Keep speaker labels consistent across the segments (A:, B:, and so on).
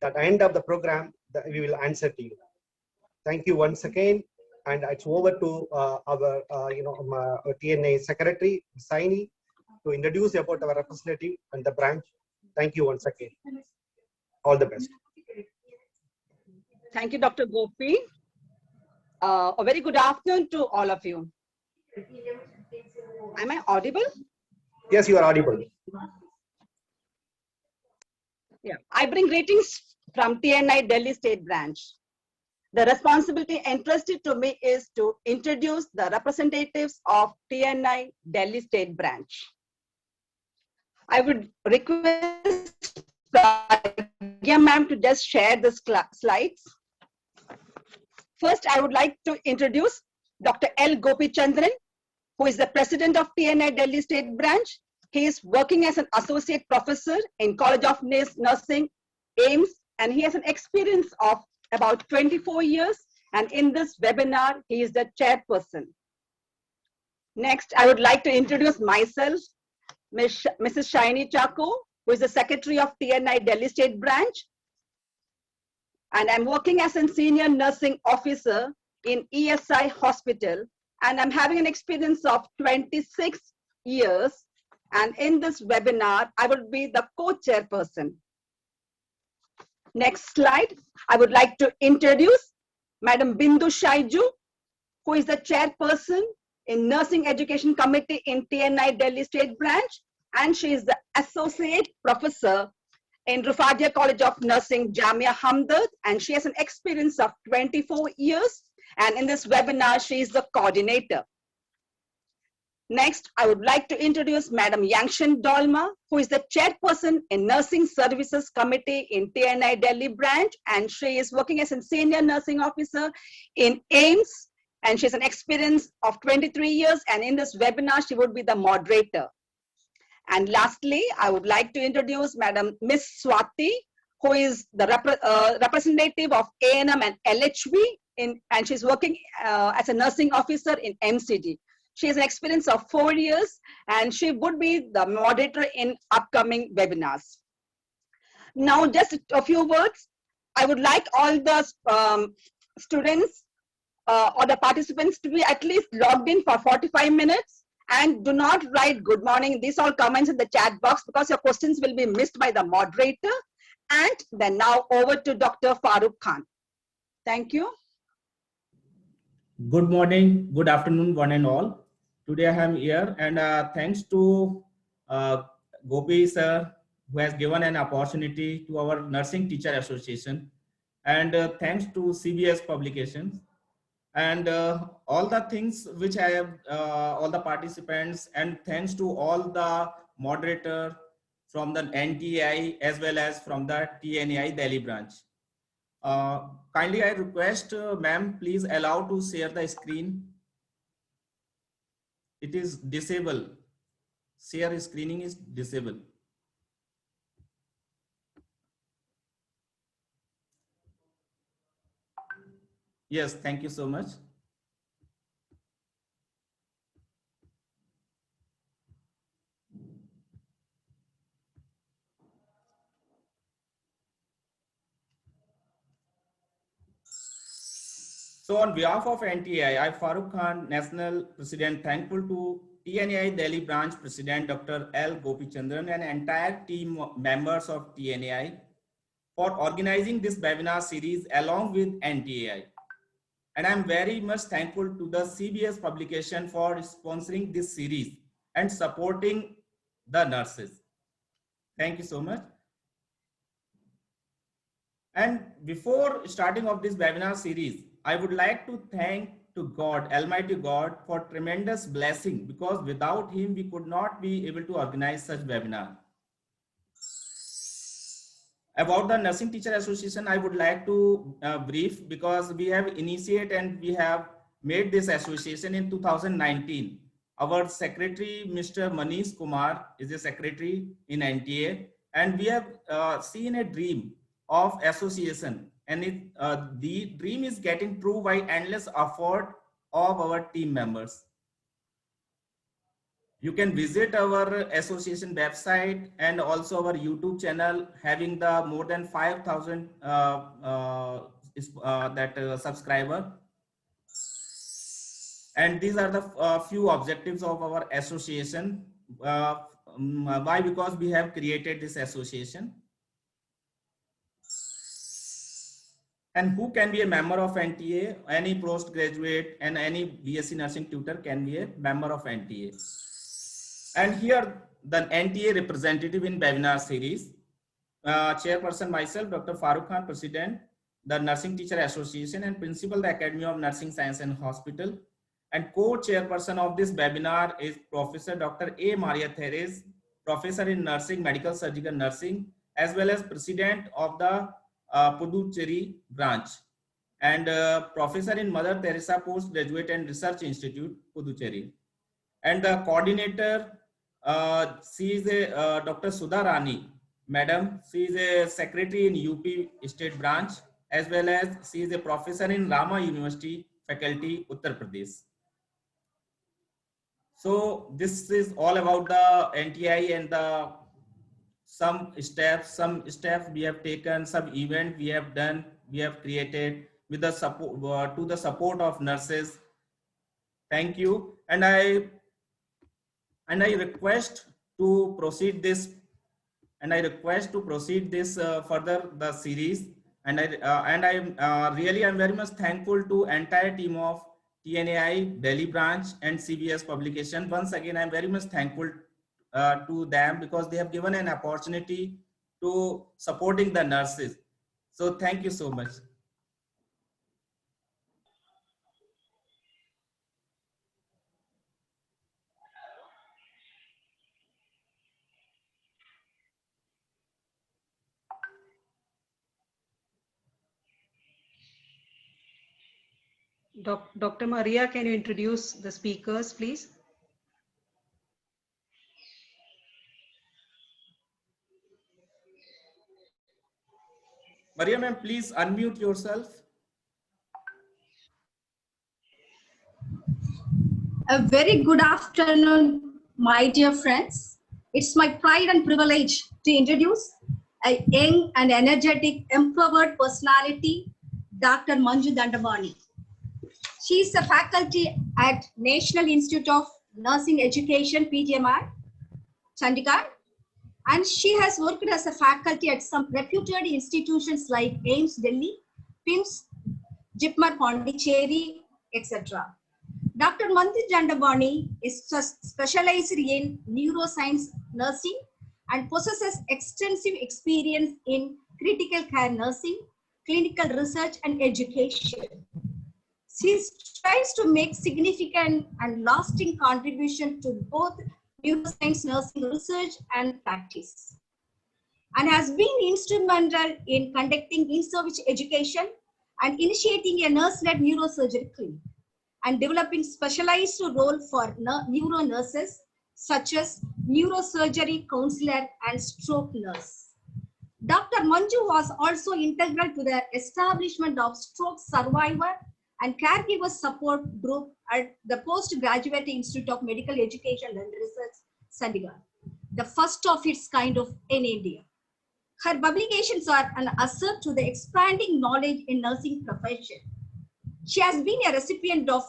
A: At the end of the program, we will answer to you. Thank you once again, and it's over to our TNA Secretary Saini to introduce about our representative and the branch. Thank you once again. All the best.
B: Thank you, Dr. Gopi. A very good afternoon to all of you. Am I audible?
A: Yes, you are audible.
B: Yeah, I bring greetings from TNI Delhi State Branch. The responsibility entrusted to me is to introduce the representatives of TNI Delhi State Branch. I would request Pragya ma'am to just share the slides. First, I would like to introduce Dr. L. Gopi Chandran, who is the president of TNI Delhi State Branch. He is working as an associate professor in College of Nursing, AIMS, and he has an experience of about 24 years. And in this webinar, he is the chairperson. Next, I would like to introduce myself, Mrs. Shaini Chako, who is the secretary of TNI Delhi State Branch. And I'm working as a senior nursing officer in ESI Hospital. And I'm having an experience of 26 years. And in this webinar, I will be the co-chairperson. Next slide. I would like to introduce Madam Bindu Shaiju, who is the chairperson in Nursing Education Committee in TNI Delhi State Branch. And she is the associate professor in Rufadia College of Nursing, Jamia Hamdard. And she has an experience of 24 years. And in this webinar, she is the coordinator. Next, I would like to introduce Madam Yangshan Dolma, who is the chairperson in Nursing Services Committee in TNI Delhi Branch, and she is working as a senior nursing officer in AIMS, and she has an experience of 23 years, and in this webinar, she would be the moderator. And lastly, I would like to introduce Madam Miss Swati, who is the representative of ANM and LHV, and she's working as a nursing officer in MCD. She has an experience of 4 years, and she would be the moderator in upcoming webinars. Now, just a few words. I would like all the students or the participants to be at least logged in for 45 minutes, and do not write good morning. These all comments in the chat box, because your questions will be missed by the moderator. And then now over to Dr. Farooq Khan. Thank you.
C: Good morning, good afternoon, one and all. Today I am here, and thanks to Gopi sir, who has given an opportunity to our Nursing Teacher Association, and thanks to CBS Publications, and all the things which I have, all the participants, and thanks to all the moderator from the NTI as well as from the TNI Delhi branch. Kindly I request ma'am, please allow to share the screen. It is disabled. Share screening is disabled. Yes, thank you so much. So on behalf of NTI, I, Farooq Khan, National President, thankful to TNI Delhi Branch President Dr. L. Gopi Chandran and entire team members of TNI for organizing this webinar series along with NTI. And I'm very much thankful to the CBS publication for sponsoring this series and supporting the nurses. Thank you so much. And before starting of this webinar series, I would like to thank to God, Almighty God, for tremendous blessing, because without him, we could not be able to organize such webinar. About the Nursing Teacher Association, I would like to brief, because we have initiated and we have made this association in 2019. Our secretary, Mr. Manish Kumar, is a secretary in NTA, and we have seen a dream of association, and the dream is getting true by endless effort of our team members. You can visit our association website and also our YouTube channel, having the more than 5,000 subscriber. And these are the few objectives of our association. Why? Because we have created this association. And who can be a member of NTA? Any postgraduate and any BSc nursing tutor can be a member of NTA. And here the NTA representative in webinar series, chairperson myself, Dr. Farooq Khan, president, the Nursing Teacher Association and principal, the Academy of Nursing Science and Hospital. And co-chairperson of this webinar is Professor Dr. A. Maria Therese, professor in nursing, medical surgical nursing, as well as president of the Puducherry branch, and professor in Mother Teresa Postgraduate and Research Institute, Puducherry. And the coordinator, she is a Dr. Sudha Rani, madam. She is a secretary in UP State branch, as well as she is a professor in Rama University faculty, Uttar Pradesh. So this is all about the NTI and the some steps we have taken, some event we have done, we have created with the support to the support of nurses. Thank you. And I request to proceed this, further the series. And I'm very much thankful to entire team of TNAI Delhi branch and CBS publication. Once again, I'm very much thankful to them because they have given an opportunity to supporting the nurses. So thank you so much.
D: Dr. Maria, can you introduce the speakers, please?
C: Maria ma'am, please unmute yourself.
E: A very good afternoon, my dear friends. It's my pride and privilege to introduce a young and energetic, empowered personality, Dr. Manju Dandapani. She is a faculty at National Institute of Nursing Education, PGMI, Chandigarh, and she has worked as a faculty at some reputed institutions like AIIMS Delhi, PIMS, JIPMER Pondicherry, etc. Dr. Manju Dandapani is specialized in neuroscience nursing and possesses extensive experience in critical care nursing, clinical research, and education. She strives to make significant and lasting contribution to both neuroscience nursing research and practice, and has been instrumental in conducting in-service education and initiating a nurse-led neurosurgery clinic, and developing specialized role for neuro nurses such as neurosurgery counselor and stroke nurse. Dr. Manju was also integral to the establishment of stroke survivor and caregiver support group at the Postgraduate Institute of Medical Education and Research, Chandigarh, the first of its kind in India. Her publications are an asset to the expanding knowledge in nursing profession. She has been a recipient of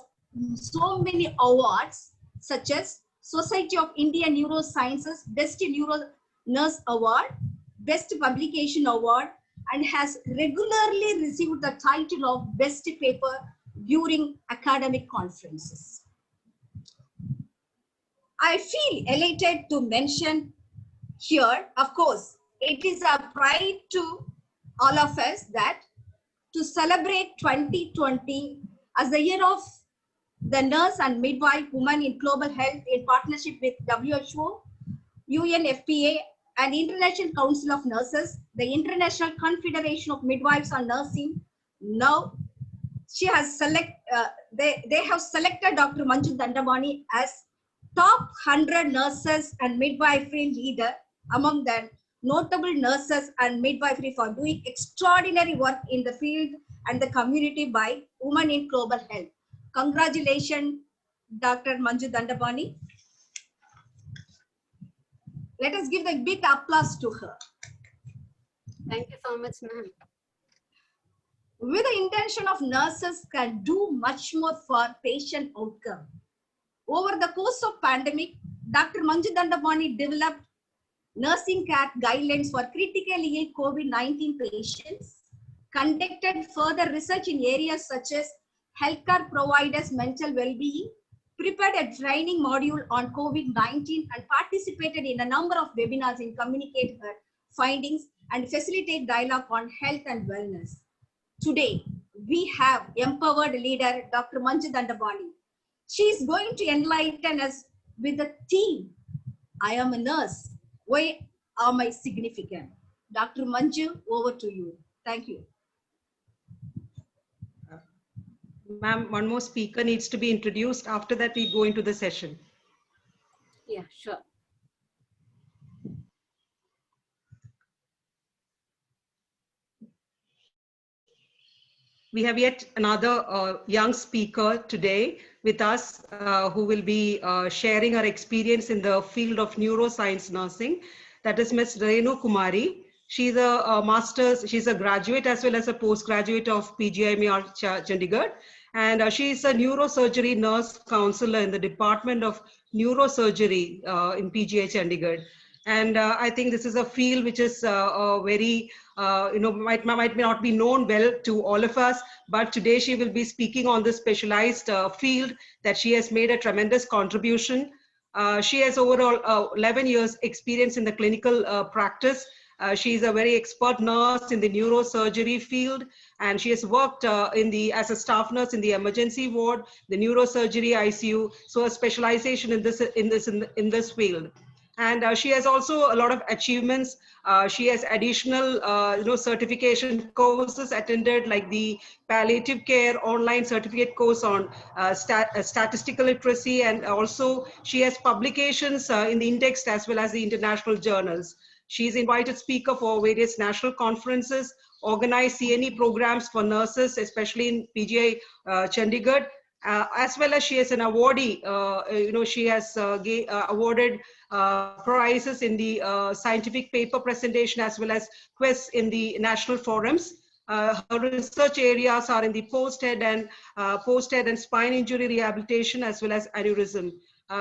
E: so many awards such as Society of Indian Neurosciences Best Neuro Nurse Award, Best Publication Award, and has regularly received the title of Best Paper during academic conferences. I feel elated to mention here, of course, it is a pride to all of us that to celebrate 2020 as the year of the nurse and midwife woman in global health in partnership with WHO, UNFPA, and International Council of Nurses, the International Confederation of Midwives and Nursing. Now, she has they have selected Dr. Manju Dandapani as top 100 nurses and midwifery leader among the notable nurses and midwifery for doing extraordinary work in the field and the community by Women in Global Health. Congratulations, Dr. Manju Dandapani. Let us give the big applause to her.
F: Thank you so much, ma'am.
E: With the intention of nurses can do much more for patient outcome. Over the course of pandemic, Dr. Manju Dandapani developed nursing care guidelines for critically ill COVID-19 patients, conducted further research in areas such as healthcare providers' mental well-being, prepared a training module on COVID-19 and participated in a number of webinars in communicate her findings and facilitate dialogue on health and wellness. Today, we have empowered leader Dr. Manju Dandapani. She is going to enlighten us with the theme, I am a nurse. Why am I significant? Dr. Manju, over to you. Thank you.
D: Ma'am, one more speaker needs to be introduced. After that, we go into the session.
F: Yeah, sure.
D: We have yet another young speaker today with us who will be sharing her experience in the field of neuroscience nursing. That is Ms. Renu Kumari. She's a master's, she's a graduate as well as a postgraduate of PGIMER Chandigarh. And she's a neurosurgery nurse counselor in the Department of Neurosurgery in PGI Chandigarh. And I think this is a field which is very, might not be known well to all of us, but today she will be speaking on this specialized field that she has made a tremendous contribution. She has overall 11 years experience in the clinical practice. She is a very expert nurse in the neurosurgery field, and she has worked as a staff nurse in the emergency ward, the neurosurgery ICU. So a specialization in this field. And she has also a lot of achievements. She has additional certification courses attended, like the palliative care online certificate course on statistical literacy, and also she has publications in the index as well as the international journals. She's invited speaker for various national conferences, organized CNE programs for nurses, especially in PGI Chandigarh, as well as she is an awardee. She has awarded prizes in the scientific paper presentation as well as quests in the national forums. Her research areas are in the post-head and spine injury rehabilitation as well as aneurysm.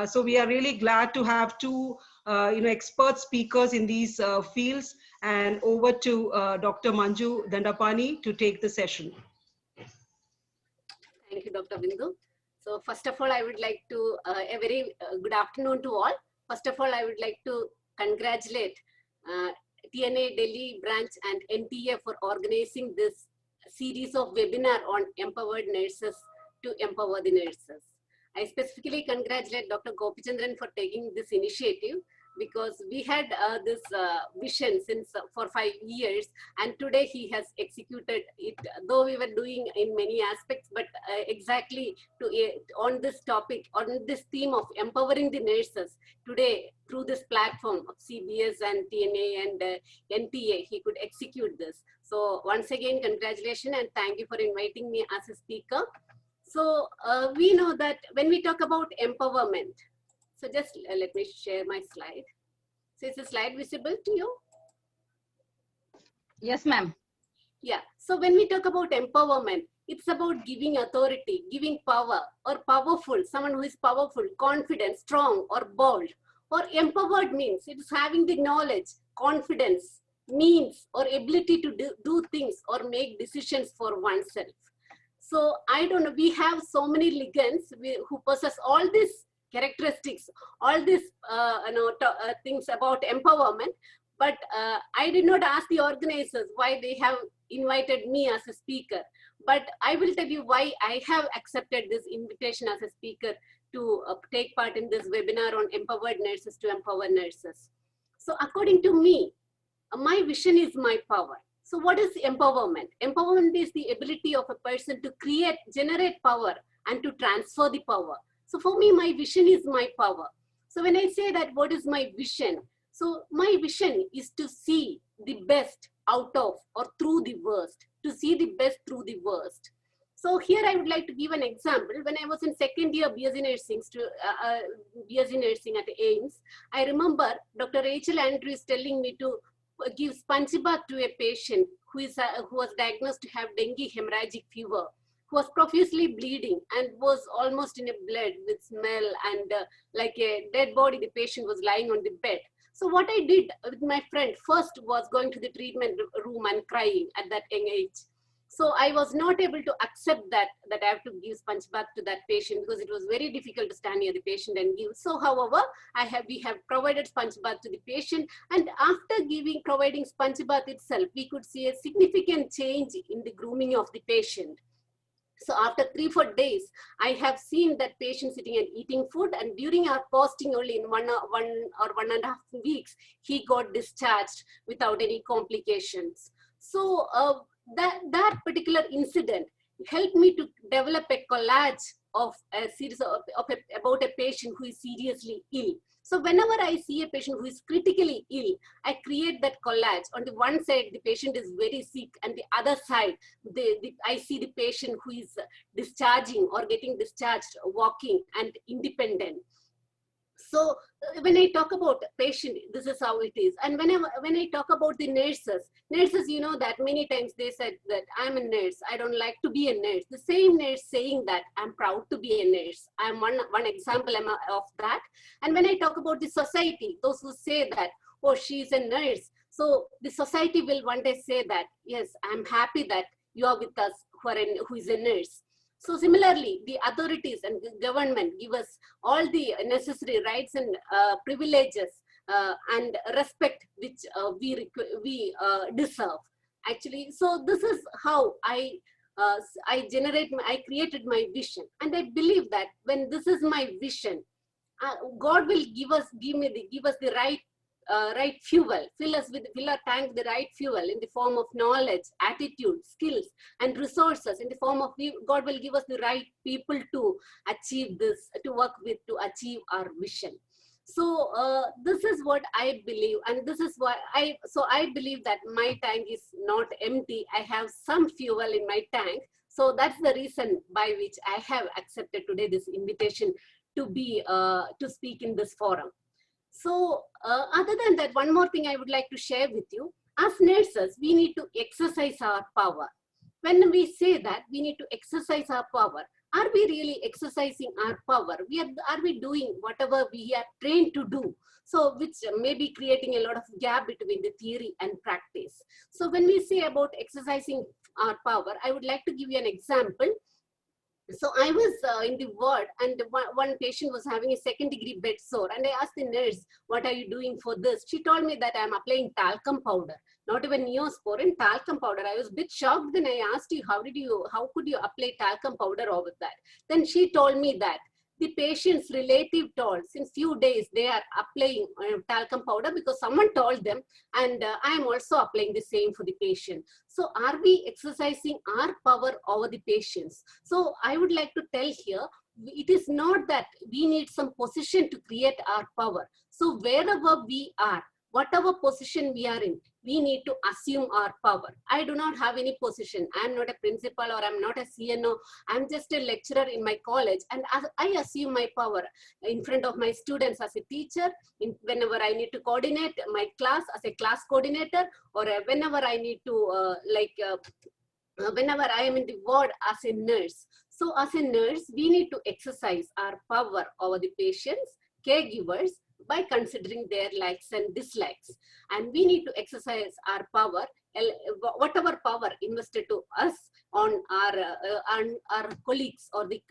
D: So we are really glad to have two expert speakers in these fields, and over to Dr. Manju Dandapani to take the session.
F: Thank you, Dr. Bindu. So first of all, I would like to, a very good afternoon to all. First of all, I would like to congratulate TNA Delhi branch and NTA for organizing this series of webinar on empowered nurses to empower the nurses. I specifically congratulate Dr. Gopichandran for taking this initiative, because we had this vision since for 5 years, and today he has executed it, though we were doing in many aspects, but exactly on this topic, on this theme of empowering the nurses. Today, through this platform of CBS and TNA and NTA, he could execute this. So once again, congratulations, and thank you for inviting me as a speaker. So we know that when we talk about empowerment, so just let me share my slide. So is the slide visible to you?
B: Yes, ma'am.
F: Yeah. So when we talk about empowerment, it's about giving authority, giving power, or powerful, someone who is powerful, confident, strong, or bold. Or empowered means it is having the knowledge, confidence, means, or ability to do things or make decisions for oneself. So I don't know, we have so many ligands who possess all these characteristics, all these things about empowerment, but I did not ask the organizers why they have invited me as a speaker, but I will tell you why I have accepted this invitation as a speaker to take part in this webinar on empowered nurses to empower nurses. So according to me, my vision is my power. So what is empowerment? Empowerment is the ability of a person to generate power and to transfer the power. So for me, my vision is my power. So when I say that, what is my vision? So my vision is to see the best out of or through the worst, to see the best through the worst. So here I would like to give an example. When I was in second year BSc Nursing at AIIMS, I remember Dr. Rachel Andrews telling me to give sponge bath to a patient who was diagnosed to have dengue hemorrhagic fever, who was profusely bleeding and was almost in a blood with smell, and like a dead body, the patient was lying on the bed. So what I did with my friend first was going to the treatment room and crying at that young age. So I was not able to accept that I have to give sponge bath to that patient, because it was very difficult to stand near the patient and give. So however, we have provided sponge bath to the patient, and after providing sponge bath itself, we could see a significant change in the grooming of the patient. So after 3-4 days, I have seen that patient sitting and eating food, and during our posting only in 1 or 1.5 weeks, he got discharged without any complications. So that particular incident helped me to develop a collage of a series about a patient who is seriously ill. So whenever I see a patient who is critically ill, I create that collage. On the one side, the patient is very sick, and the other side, I see the patient who is discharging or getting discharged, walking and independent. So when I talk about patient, this is how it is. And when I talk about the nurses, you know that many times they said that I'm a nurse, I don't like to be a nurse. The same nurse saying that I'm proud to be a nurse. I'm one example of that. And when I talk about the society, those who say that, oh, she's a nurse. So the society will one day say that, yes, I'm happy that you are with us who is a nurse. So similarly, the authorities and the government give us all the necessary rights and privileges and respect which we deserve. Actually, so this is how I created my vision, and I believe that when this is my vision, God will give us the right fuel, fill our tank with the right fuel in the form of knowledge, attitude, skills, and resources. In the form of God will give us the right people to achieve this, to work with, to achieve our vision. So this is what I believe, and this is why I believe that my tank is not empty. I have some fuel in my tank. So that's the reason by which I have accepted today this invitation to speak in this forum. So other than that, one more thing I would like to share with you. As nurses, we need to exercise our power. When we say that we need to exercise our power, are we really exercising our power? Are we doing whatever we are trained to do? So which may be creating a lot of gap between the theory and practice. So when we say about exercising our power, I would like to give you an example. So I was in the ward, and one patient was having a 2nd-degree bed sore, and I asked the nurse, what are you doing for this? She told me that I'm applying talcum powder, not even Neosporin, talcum powder. I was a bit shocked. Then I asked you, how could you apply talcum powder over that? Then she told me that the patient's relative told, since few days they are applying talcum powder because someone told them, and I am also applying the same for the patient. So are we exercising our power over the patients? So I would like to tell here, it is not that we need some position to create our power. So wherever we are, whatever position we are in, we need to assume our power. I do not have any position. I'm not a principal or I'm not a CNO. I'm just a lecturer in my college, and I assume my power in front of my students as a teacher, whenever I need to coordinate my class as a class coordinator, or whenever I need to whenever I am in the ward as a nurse. So as a nurse, we need to exercise our power over the patients, caregivers, by considering their likes and dislikes. And we need to exercise our power, whatever power invested to us on our colleagues or the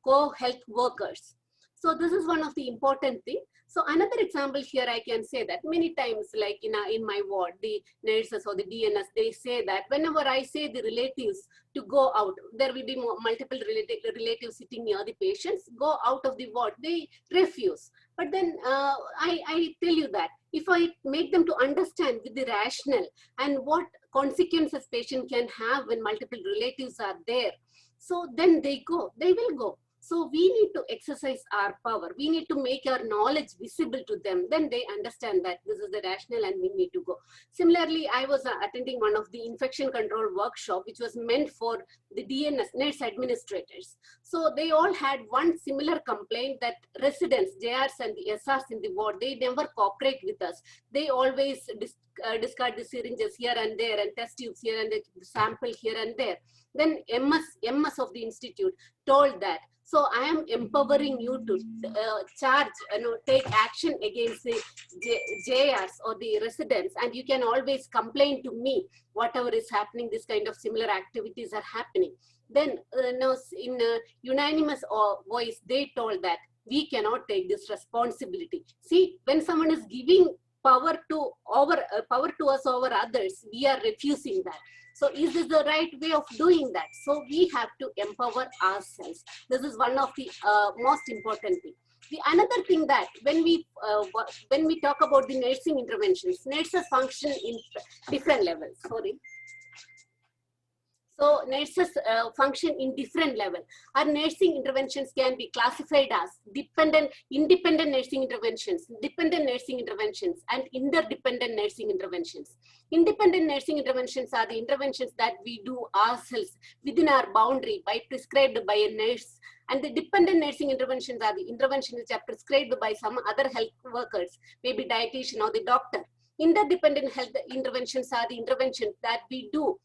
F: co-health workers. So this is one of the important things. So another example here, I can say that many times, like in my ward, the nurses or the DNS, they say that whenever I say the relatives to go out, there will be multiple relatives sitting near the patients, go out of the ward, they refuse. But then I tell you that if I make them to understand with the rationale and what consequences patient can have when multiple relatives are there, so then they will go. So we need to exercise our power. We need to make our knowledge visible to them. Then they understand that this is the rationale and we need to go. Similarly, I was attending one of the infection control workshop, which was meant for the DNS, nurse administrators. So they all had one similar complaint that residents, JRs and the SRs in the ward, they never cooperate with us. They always discard the syringes here and there and test tubes here and the sample here and there. Then MS of the institute told that, so I am empowering you to take action against the JRs or the residents, and you can always complain to me whatever is happening, this kind of similar activities are happening. Then in unanimous voice, they told that we cannot take this responsibility. See, when someone is giving power to us over others, we are refusing that. So is this the right way of doing that? So we have to empower ourselves. This is one of the most important thing. The another thing that when we talk about the nursing interventions, nurses function in different levels. Sorry. So nurses function in different levels. Our nursing interventions can be classified as independent nursing interventions, dependent nursing interventions, and interdependent nursing interventions. Independent nursing interventions are the interventions that we do ourselves within our boundary prescribed by a nurse. And the dependent nursing interventions are the interventions which are prescribed by some other health workers, maybe dietitian or the doctor. Interdependent health interventions are the interventions that we do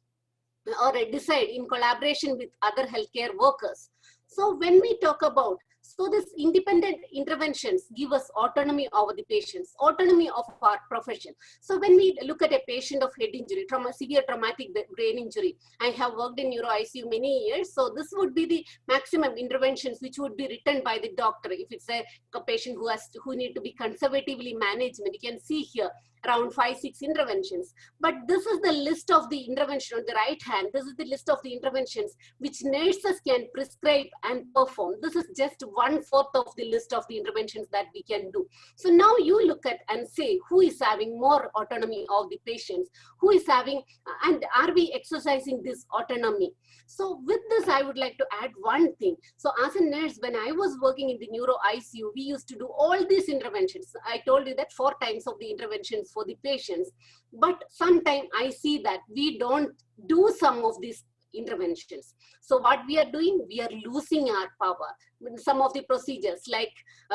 F: or decide in collaboration with other healthcare workers. So when we talk about, so this independent interventions give us autonomy over the patients, autonomy of our profession. So when we look at a patient of head injury, severe traumatic brain injury, I have worked in neuro ICU many years. So this would be the maximum interventions which would be written by the doctor. If it's a patient who need to be conservatively managed, we can see here around 5-6 interventions. But this is the list of the intervention on the right hand. This is the list of the interventions which nurses can prescribe and perform. This is just 1/4 of the list of the interventions that we can do. So now you look at and say, who is having more autonomy of the patients? Who is having, and are we exercising this autonomy? So with this, I would like to add one thing. So as a nurse, when I was working in the neuro ICU, we used to do all these interventions. I told you that 4 times of the interventions for the patients. But sometimes I see that we don't do some of these interventions. So what we are doing, we are losing our power. Some of the procedures like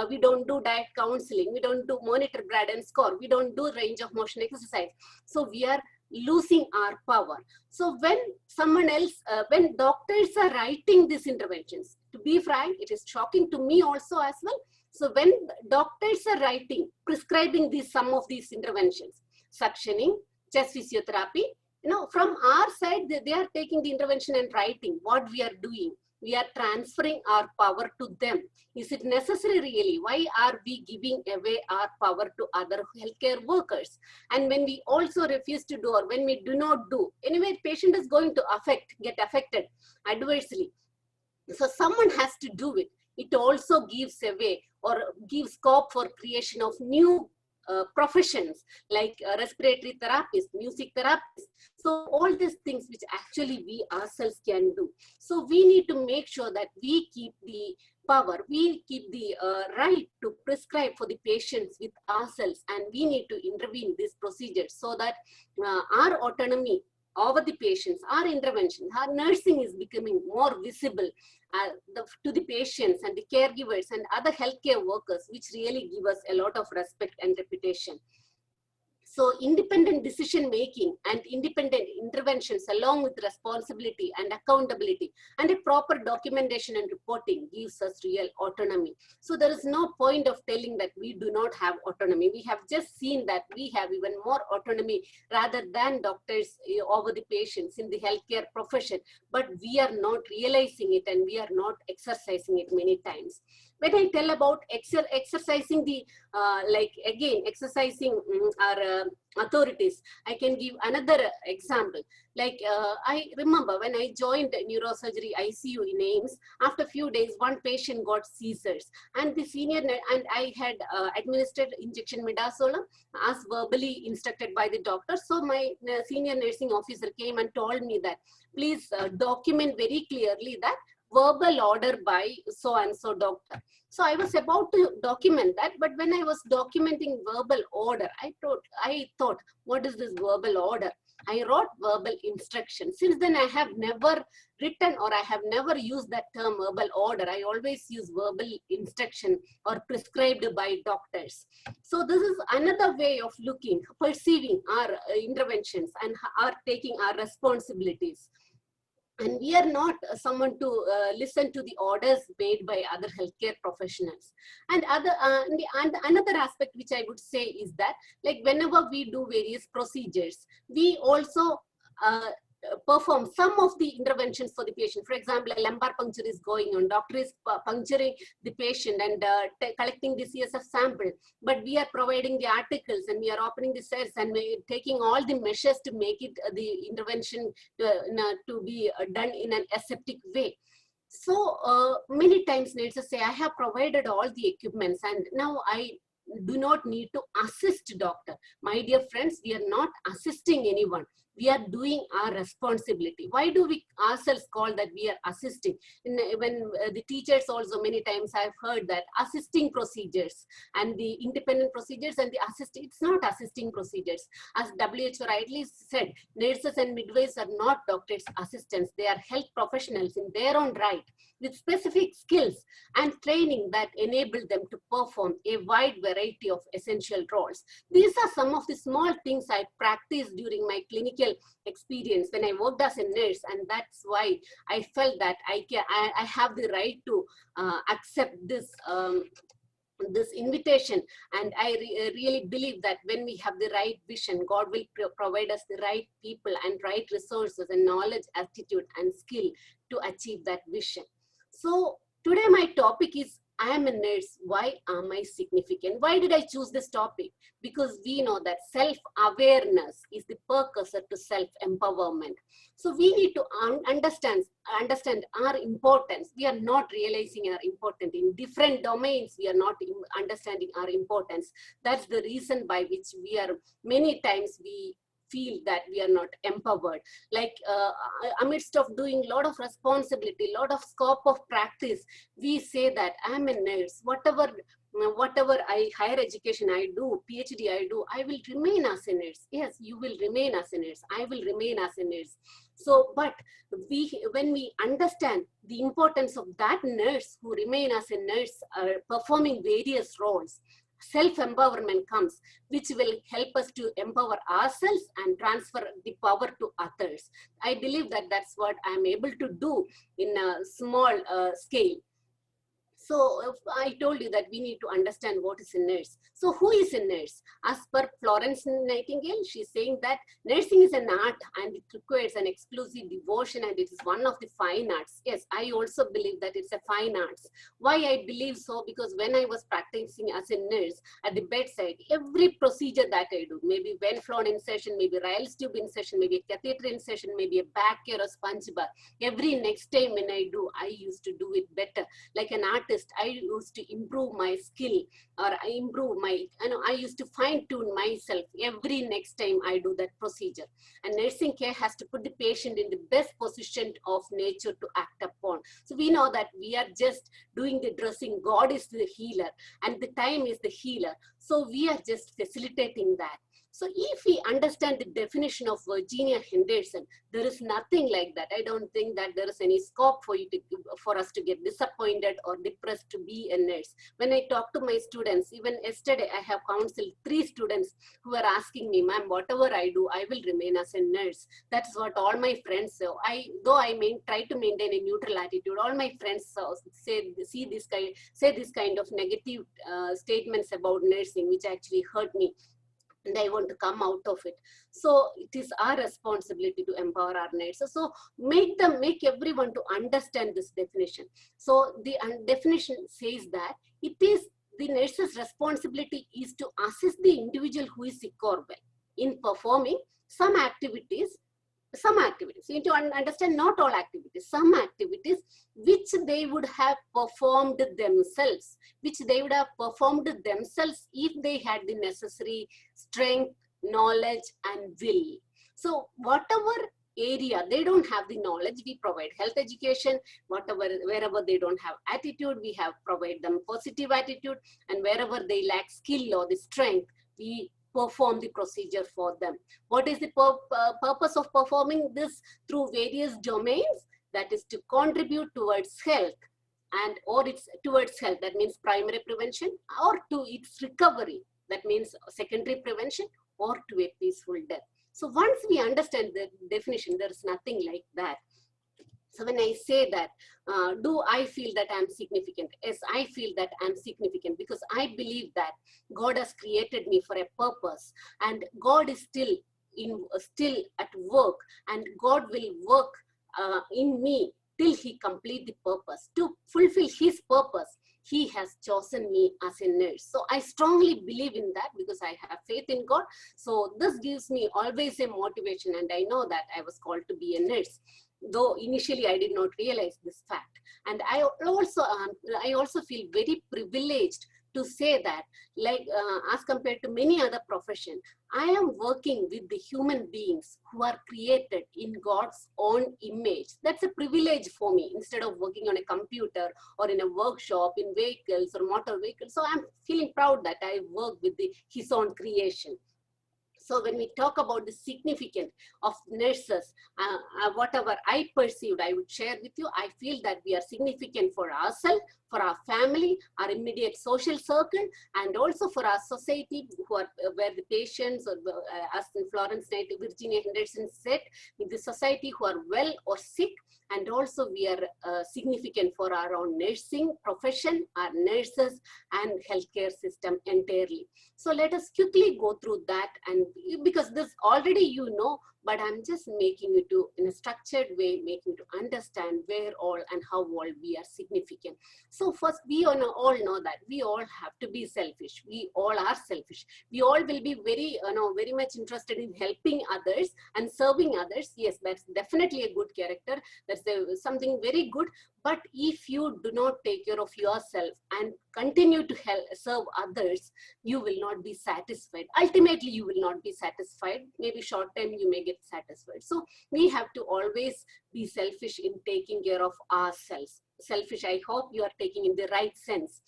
F: we don't do diet counseling, we don't do monitor Braden score, we don't do range of motion exercise. So we are losing our power. So when someone else, when doctors are writing these interventions, to be frank, it is shocking to me also as well. So when doctors are writing, prescribing some of these interventions, suctioning, chest physiotherapy, from our side, they are taking the intervention and writing what we are doing. We are transferring our power to them. Is it necessary really? Why are we giving away our power to other healthcare workers? And when we also refuse to do, or when we do not do, anyway, patient is going to get affected adversely. So someone has to do it. It also gives away or gives scope for creation of new professions like respiratory therapists, music therapists. So all these things which actually we ourselves can do. So we need to make sure that we keep the power, we keep the right to prescribe for the patients with ourselves, and we need to intervene these procedures so that our autonomy over the patients, our intervention, our nursing is becoming more visible to the patients and the caregivers and other healthcare workers, which really give us a lot of respect and reputation. So independent decision making and independent interventions along with responsibility and accountability and a proper documentation and reporting gives us real autonomy. So there is no point of telling that we do not have autonomy. We have just seen that we have even more autonomy rather than doctors over the patients in the healthcare profession, but we are not realizing it and we are not exercising it many times. When I tell about exercising the, exercising our authorities, I can give another example. Like I remember when I joined neurosurgery ICU in AIIMS, after a few days, one patient got seizures, and the senior, and I had administered injection midazolam as verbally instructed by the doctor. So my senior nursing officer came and told me that, please document very clearly that verbal order by so and so doctor. So I was about to document that, but when I was documenting verbal order, I thought, what is this verbal order? I wrote verbal instruction. Since then, I have never written or I have never used that term verbal order. I always use verbal instruction or prescribed by doctors. So this is another way of looking, perceiving our interventions and are taking our responsibilities. And we are not someone to listen to the orders made by other healthcare professionals. And another aspect which I would say is that, like, whenever we do various procedures, we also perform some of the interventions for the patient. For example, a lumbar puncture is going on. Doctor is puncturing the patient and collecting the CSF sample. But we are providing the articles and we are opening the cells and we are taking all the measures to make it the intervention to be done in an aseptic way. So many times nurses say, I have provided all the equipments and now I do not need to assist doctor. My dear friends, we are not assisting anyone. We are doing our responsibility. Why do we ourselves call that we are assisting? When the teachers also many times I've heard that assisting procedures and the independent procedures and the assisting, it's not assisting procedures. As WHO rightly said, nurses and midwives are not doctors' assistants. They are health professionals in their own right with specific skills and training that enable them to perform a wide variety of essential roles. These are some of the small things I practiced during my clinical experience when I worked as a nurse, and that's why I felt that I have the right to accept this this invitation. And I really believe that when we have the right vision, God will provide us the right people and right resources and knowledge, attitude and skill to achieve that vision. So today my topic is, I am a nurse. Why am I significant? Why did I choose this topic? Because we know that self-awareness is the precursor to self-empowerment. So we need to understand our importance. We are not realizing our importance. In different domains, we are not understanding our importance. That's the reason by which we are, many times we feel that we are not empowered. Like amidst of doing a lot of responsibility, lot of scope of practice, we say that I'm a nurse, whatever higher education I do, PhD I do, I will remain as a nurse. Yes, you will remain as a nurse. I will remain as a nurse. So, but when we understand the importance of that nurse who remain as a nurse, performing various roles, self-empowerment comes, which will help us to empower ourselves and transfer the power to others. I believe that that's what I'm able to do in a small scale. So I told you that we need to understand what is a nurse. So who is a nurse? As per Florence Nightingale, she's saying that nursing is an art and it requires an exclusive devotion and it is one of the fine arts. Yes, I also believe that it's a fine arts. Why I believe so? Because when I was practicing as a nurse at the bedside, every procedure that I do, maybe Venflon insertion, maybe Ryle's tube insertion, maybe a catheter insertion, maybe a back care or sponge bath, every next time when I do, I used to do it better. Like an artist, I used to improve my skill, or I improve my, I used to fine tune myself every next time I do that procedure. And nursing care has to put the patient in the best position of nature to act upon. So we know that we are just doing the dressing. God is the healer and the time is the healer. So we are just facilitating that. So if we understand the definition of Virginia Henderson, there is nothing like that. I don't think that there is any scope for us to get disappointed or depressed to be a nurse. When I talk to my students, even yesterday I have counseled 3 students who are asking me, ma'am, whatever I do, I will remain as a nurse. That's what all my friends say. Though I try to maintain a neutral attitude, all my friends say this kind of negative statements about nursing, which actually hurt me. And I want to come out of it. So it is our responsibility to empower our nurses. So make everyone to understand this definition. So the definition says that it is the nurse's responsibility is to assist the individual who is sick or well in performing some activities. You need to understand not all activities, some activities which they would have performed themselves, if they had the necessary strength, knowledge and will. So whatever area, they don't have the knowledge, we provide health education. Wherever they don't have attitude, we have provide them positive attitude, and wherever they lack skill or the strength, we perform the procedure for them. What is the purpose of performing this through various domains? That is to contribute towards health, and or it's towards health, that means primary prevention, or to its recovery, that means secondary prevention, or to a peaceful death. So once we understand the definition, there is nothing like that. So when I say that, do I feel that I'm significant? Yes, I feel that I'm significant because I believe that God has created me for a purpose, and God is still at work, and God will work in me till he complete the purpose. To fulfill his purpose, he has chosen me as a nurse. So I strongly believe in that because I have faith in God. So this gives me always a motivation, and I know that I was called to be a nurse, though initially I did not realize this fact. And I also feel very privileged to say that, like as compared to many other professions, I am working with the human beings who are created in God's own image. That's a privilege for me, instead of working on a computer or in a workshop in vehicles or motor vehicles. So I'm feeling proud that I work with his own creation. So when we talk about the significance of nurses, whatever I perceived, I would share with you. I feel that we are significant for ourselves, for our family, our immediate social circle, and also for our society, where the patients, or as in Florence Night, Virginia Henderson said, in the society who are well or sick. And also we are significant for our own nursing profession, our nurses, and healthcare system entirely. So let us quickly go through that, and because this already you know, but I'm just making you to, in a structured way, making you to understand where all and how all we are significant. So first, we all know that we all have to be selfish. We all are selfish. We all will be very, very much interested in helping others and serving others. Yes, that's definitely a good character. That's something very good. But if you do not take care of yourself and continue to serve others, you will not be satisfied. Ultimately, you will not be satisfied. Maybe short time you may get satisfied. So we have to always be selfish in taking care of ourselves. Selfish, I hope you are taking in the right sense.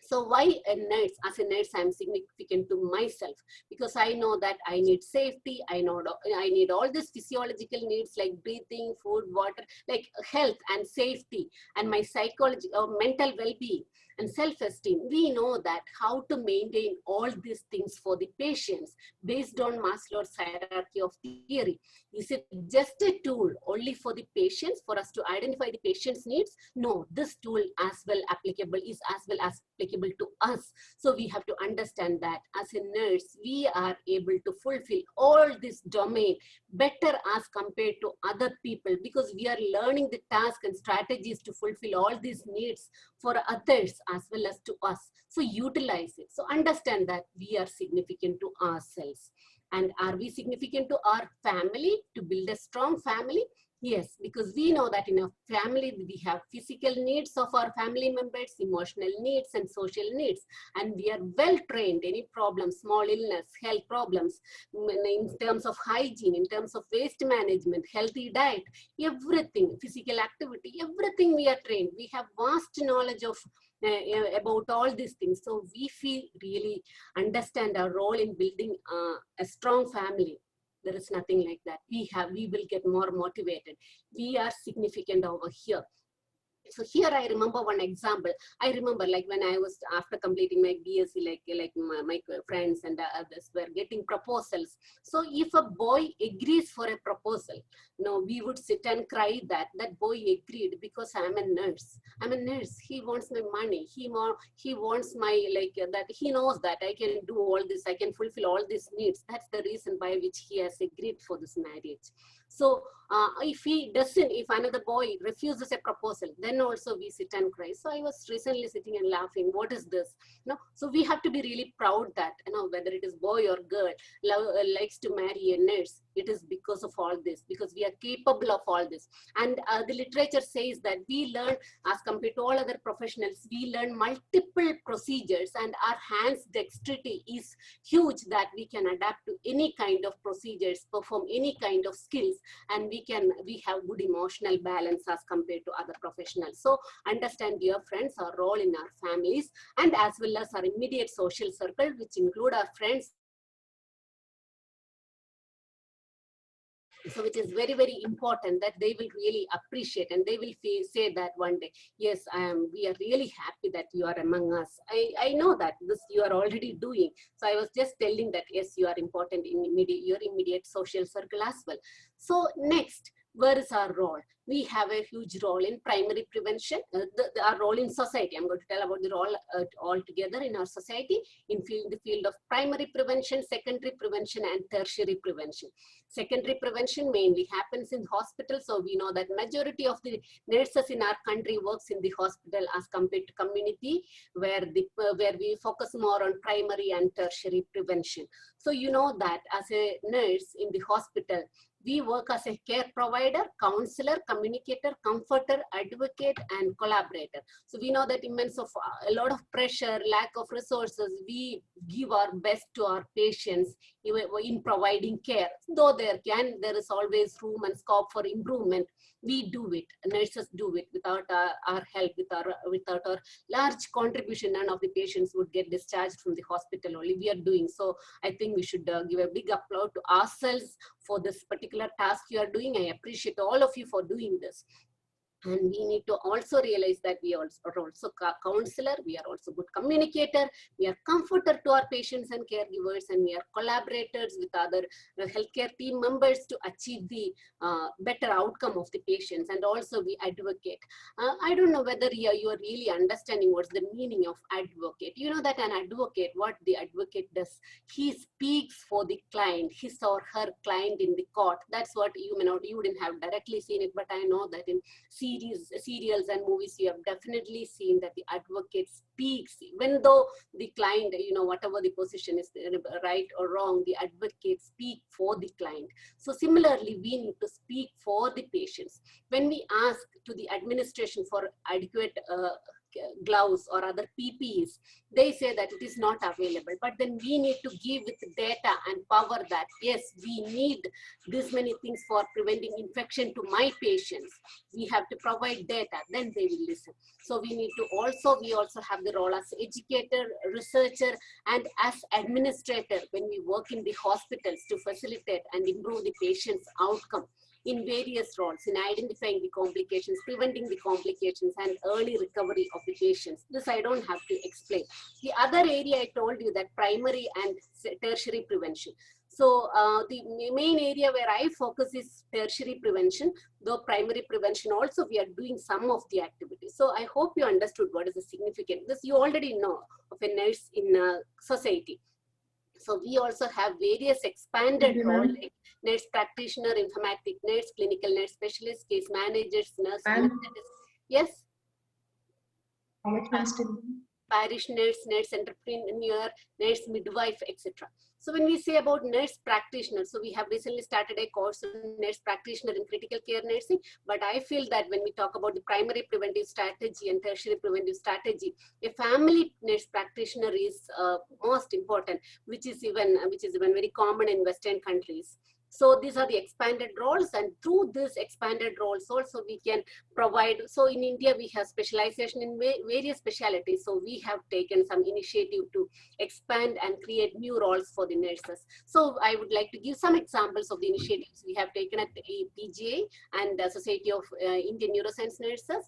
F: So why a nurse? As a nurse, I'm significant to myself because I know that I need safety. I know I need all these physiological needs like breathing, food, water, like health and safety, and my psychology or mental well-being and self-esteem. We know that how to maintain all these things for the patients based on Maslow's hierarchy of theory. Is it just a tool only for the patients, for us to identify the patient's needs? No, this tool is as well applicable to us. So we have to understand that as a nurse, we are able to fulfill all this domain better as compared to other people, because we are learning the task and strategies to fulfill all these needs for others as well as to us. So utilize it. So understand that we are significant to ourselves. And are we significant to our family, to build a strong family? Yes, because we know that in a family, we have physical needs of our family members, emotional needs and social needs. And we are well trained. Any problems, small illness, health problems, in terms of hygiene, in terms of waste management, healthy diet, everything, physical activity, everything we are trained. We have vast knowledge of about all these things. So we feel really understand our role in building a strong family. There is nothing like that. We will get more motivated. We are significant over here. So here I remember one example. I remember like when I was after completing my BSc, like my friends and others were getting proposals. So if a boy agrees for a proposal, we would sit and cry that boy agreed because I'm a nurse. I'm a nurse. He wants my money. He wants my that. He knows that I can do all this. I can fulfill all these needs. That's the reason by which he has agreed for this marriage. So if he doesn't, if another boy refuses a proposal, then also we sit and cry. So I was recently sitting and laughing. What is this? So we have to be really proud that whether it is boy or girl likes to marry a nurse. it is because of all this, because we are capable of all this. And the literature says that we learn, as compared to all other professionals, we learn multiple procedures, and our hands dexterity is huge, that we can adapt to any kind of procedures, perform any kind of skills, and we have good emotional balance as compared to other professionals. So understand, dear friends, our role in our families, and as well as our immediate social circle, which include our friends. So which is very, very important, that they will really appreciate, and they will say that one day, yes, we are really happy that you are among us. I know that this you are already doing. So I was just telling that, yes, you are important in your immediate social circle as well. So next, where is our role? We have a huge role in primary prevention, our role in society. I'm going to tell about the role altogether in our society in the field of primary prevention, secondary prevention, and tertiary prevention. Secondary prevention mainly happens in hospitals. So we know that majority of the nurses in our country works in the hospital as compared to community, where we focus more on primary and tertiary prevention. So you know that as a nurse in the hospital, we work as a care provider, counselor, communicator, comforter, advocate, and collaborator. So we know that immense of a lot of pressure, lack of resources, we give our best to our patients in providing care. Though there is always room and scope for improvement, we do it. Nurses do it. Without our help, without our large contribution, none of the patients would get discharged from the hospital. Only we are doing. So I think we should give a big applause to ourselves for this particular task you are doing. I appreciate all of you for doing this. And we need to also realize that we are also counselor, we are also good communicator, we are comforter to our patients and caregivers, and we are collaborators with other healthcare team members to achieve the better outcome of the patients, and also we advocate. I don't know whether you are really understanding what's the meaning of advocate. You know that an advocate, what the advocate does, he speaks for the client, his or her client in the court. That's what you wouldn't have directly seen it, but I know that in serials and movies, you have definitely seen that the advocate speaks, even though the client, whatever the position is, right or wrong, the advocate speak for the client. So similarly, we need to speak for the patients. When we ask to the administration for adequate gloves or other PPEs, they say that it is not available. But then we need to give with data and power that, yes, we need this many things for preventing infection to my patients. We have to provide data, then they will listen. So we also have the role as educator, researcher, and as administrator when we work in the hospitals to facilitate and improve the patient's outcome in various roles, in identifying the complications, preventing the complications, and early recovery of the patients. This I don't have to explain. The other area I told you, that primary and tertiary prevention. So the main area where I focus is tertiary prevention, though primary prevention also we are doing some of the activities. So I hope you understood what is the significance. This you already know of a nurse in society. So we also have various expanded roles like nurse practitioner, informatic nurse, clinical nurse specialist, case managers, nurse. Yes?
G: How much one still?
F: Parish nurse, nurse entrepreneur, nurse midwife, etc. So when we say about nurse practitioner, so we have recently started a course on nurse practitioner in critical care nursing, but I feel that when we talk about the primary preventive strategy and tertiary preventive strategy, a family nurse practitioner is most important, which is even very common in Western countries. So these are the expanded roles, and through these expanded roles also we can provide. So in India, we have specialization in various specialties. So we have taken some initiative to expand and create new roles for the nurses. So I would like to give some examples of the initiatives we have taken at the PGA and the Society of Indian Neuroscience Nurses.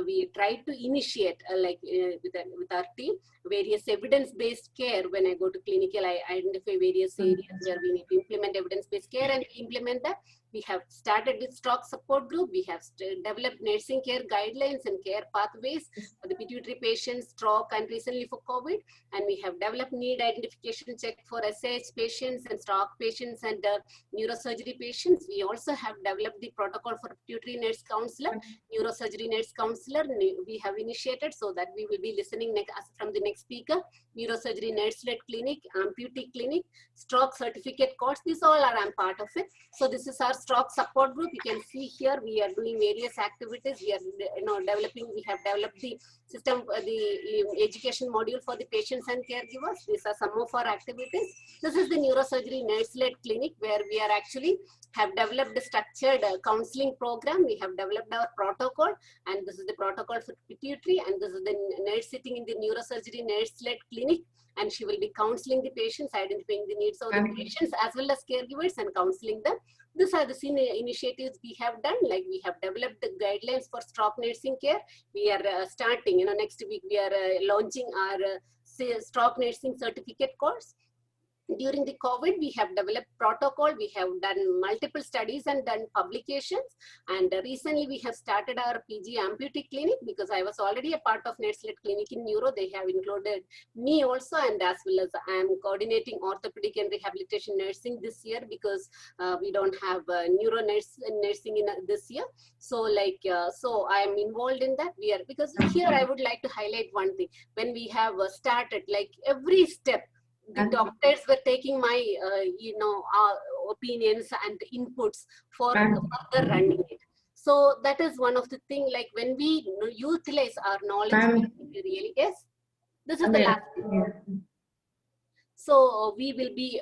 F: We tried to initiate with our team various evidence-based care. When I go to clinical, I identify various areas where we need to implement evidence-based care and implement that. We have started with stroke support group. We have developed nursing care guidelines and care pathways for the pituitary patients, stroke, and recently for COVID. And we have developed need identification check for SAH patients and stroke patients and neurosurgery patients. We also have developed the protocol for pituitary nurse counselor, neurosurgery nurse counselor. We have initiated so that we will be listening next, from the next speaker, neurosurgery nurse-led clinic, amputee clinic, stroke certificate course. These all are I'm part of it. So this is our stroke support group. You can see here we are doing various activities. We are developing. We have developed the system, the education module for the patients and caregivers. These are some of our activities. This is the neurosurgery nurse-led clinic where we are actually have developed a structured counseling program. We have developed our protocol, and this is the protocol for pituitary, and this is the nurse sitting in the neurosurgery nurse-led clinic, and she will be counseling the patients, identifying the needs of the patients as well as caregivers and counseling them. These are the initiatives we have done. Like we have developed the guidelines for stroke nursing care. We are starting, next week we are launching our stroke nursing certificate course. During the COVID, we have developed protocol. We have done multiple studies and done publications. And recently we have started our PG amputee clinic because I was already a part of nurse-led clinic in neuro. They have included me also, and as well as I am coordinating orthopedic and rehabilitation nursing this year because we don't have neuro nursing in this year. So so I am involved in that. Because here I would like to highlight one thing. When we have started, like every step, the doctors were taking my, opinions and inputs for further running it. So that is one of the things, like when we utilize our knowledge, really is. This is the last thing. So we will be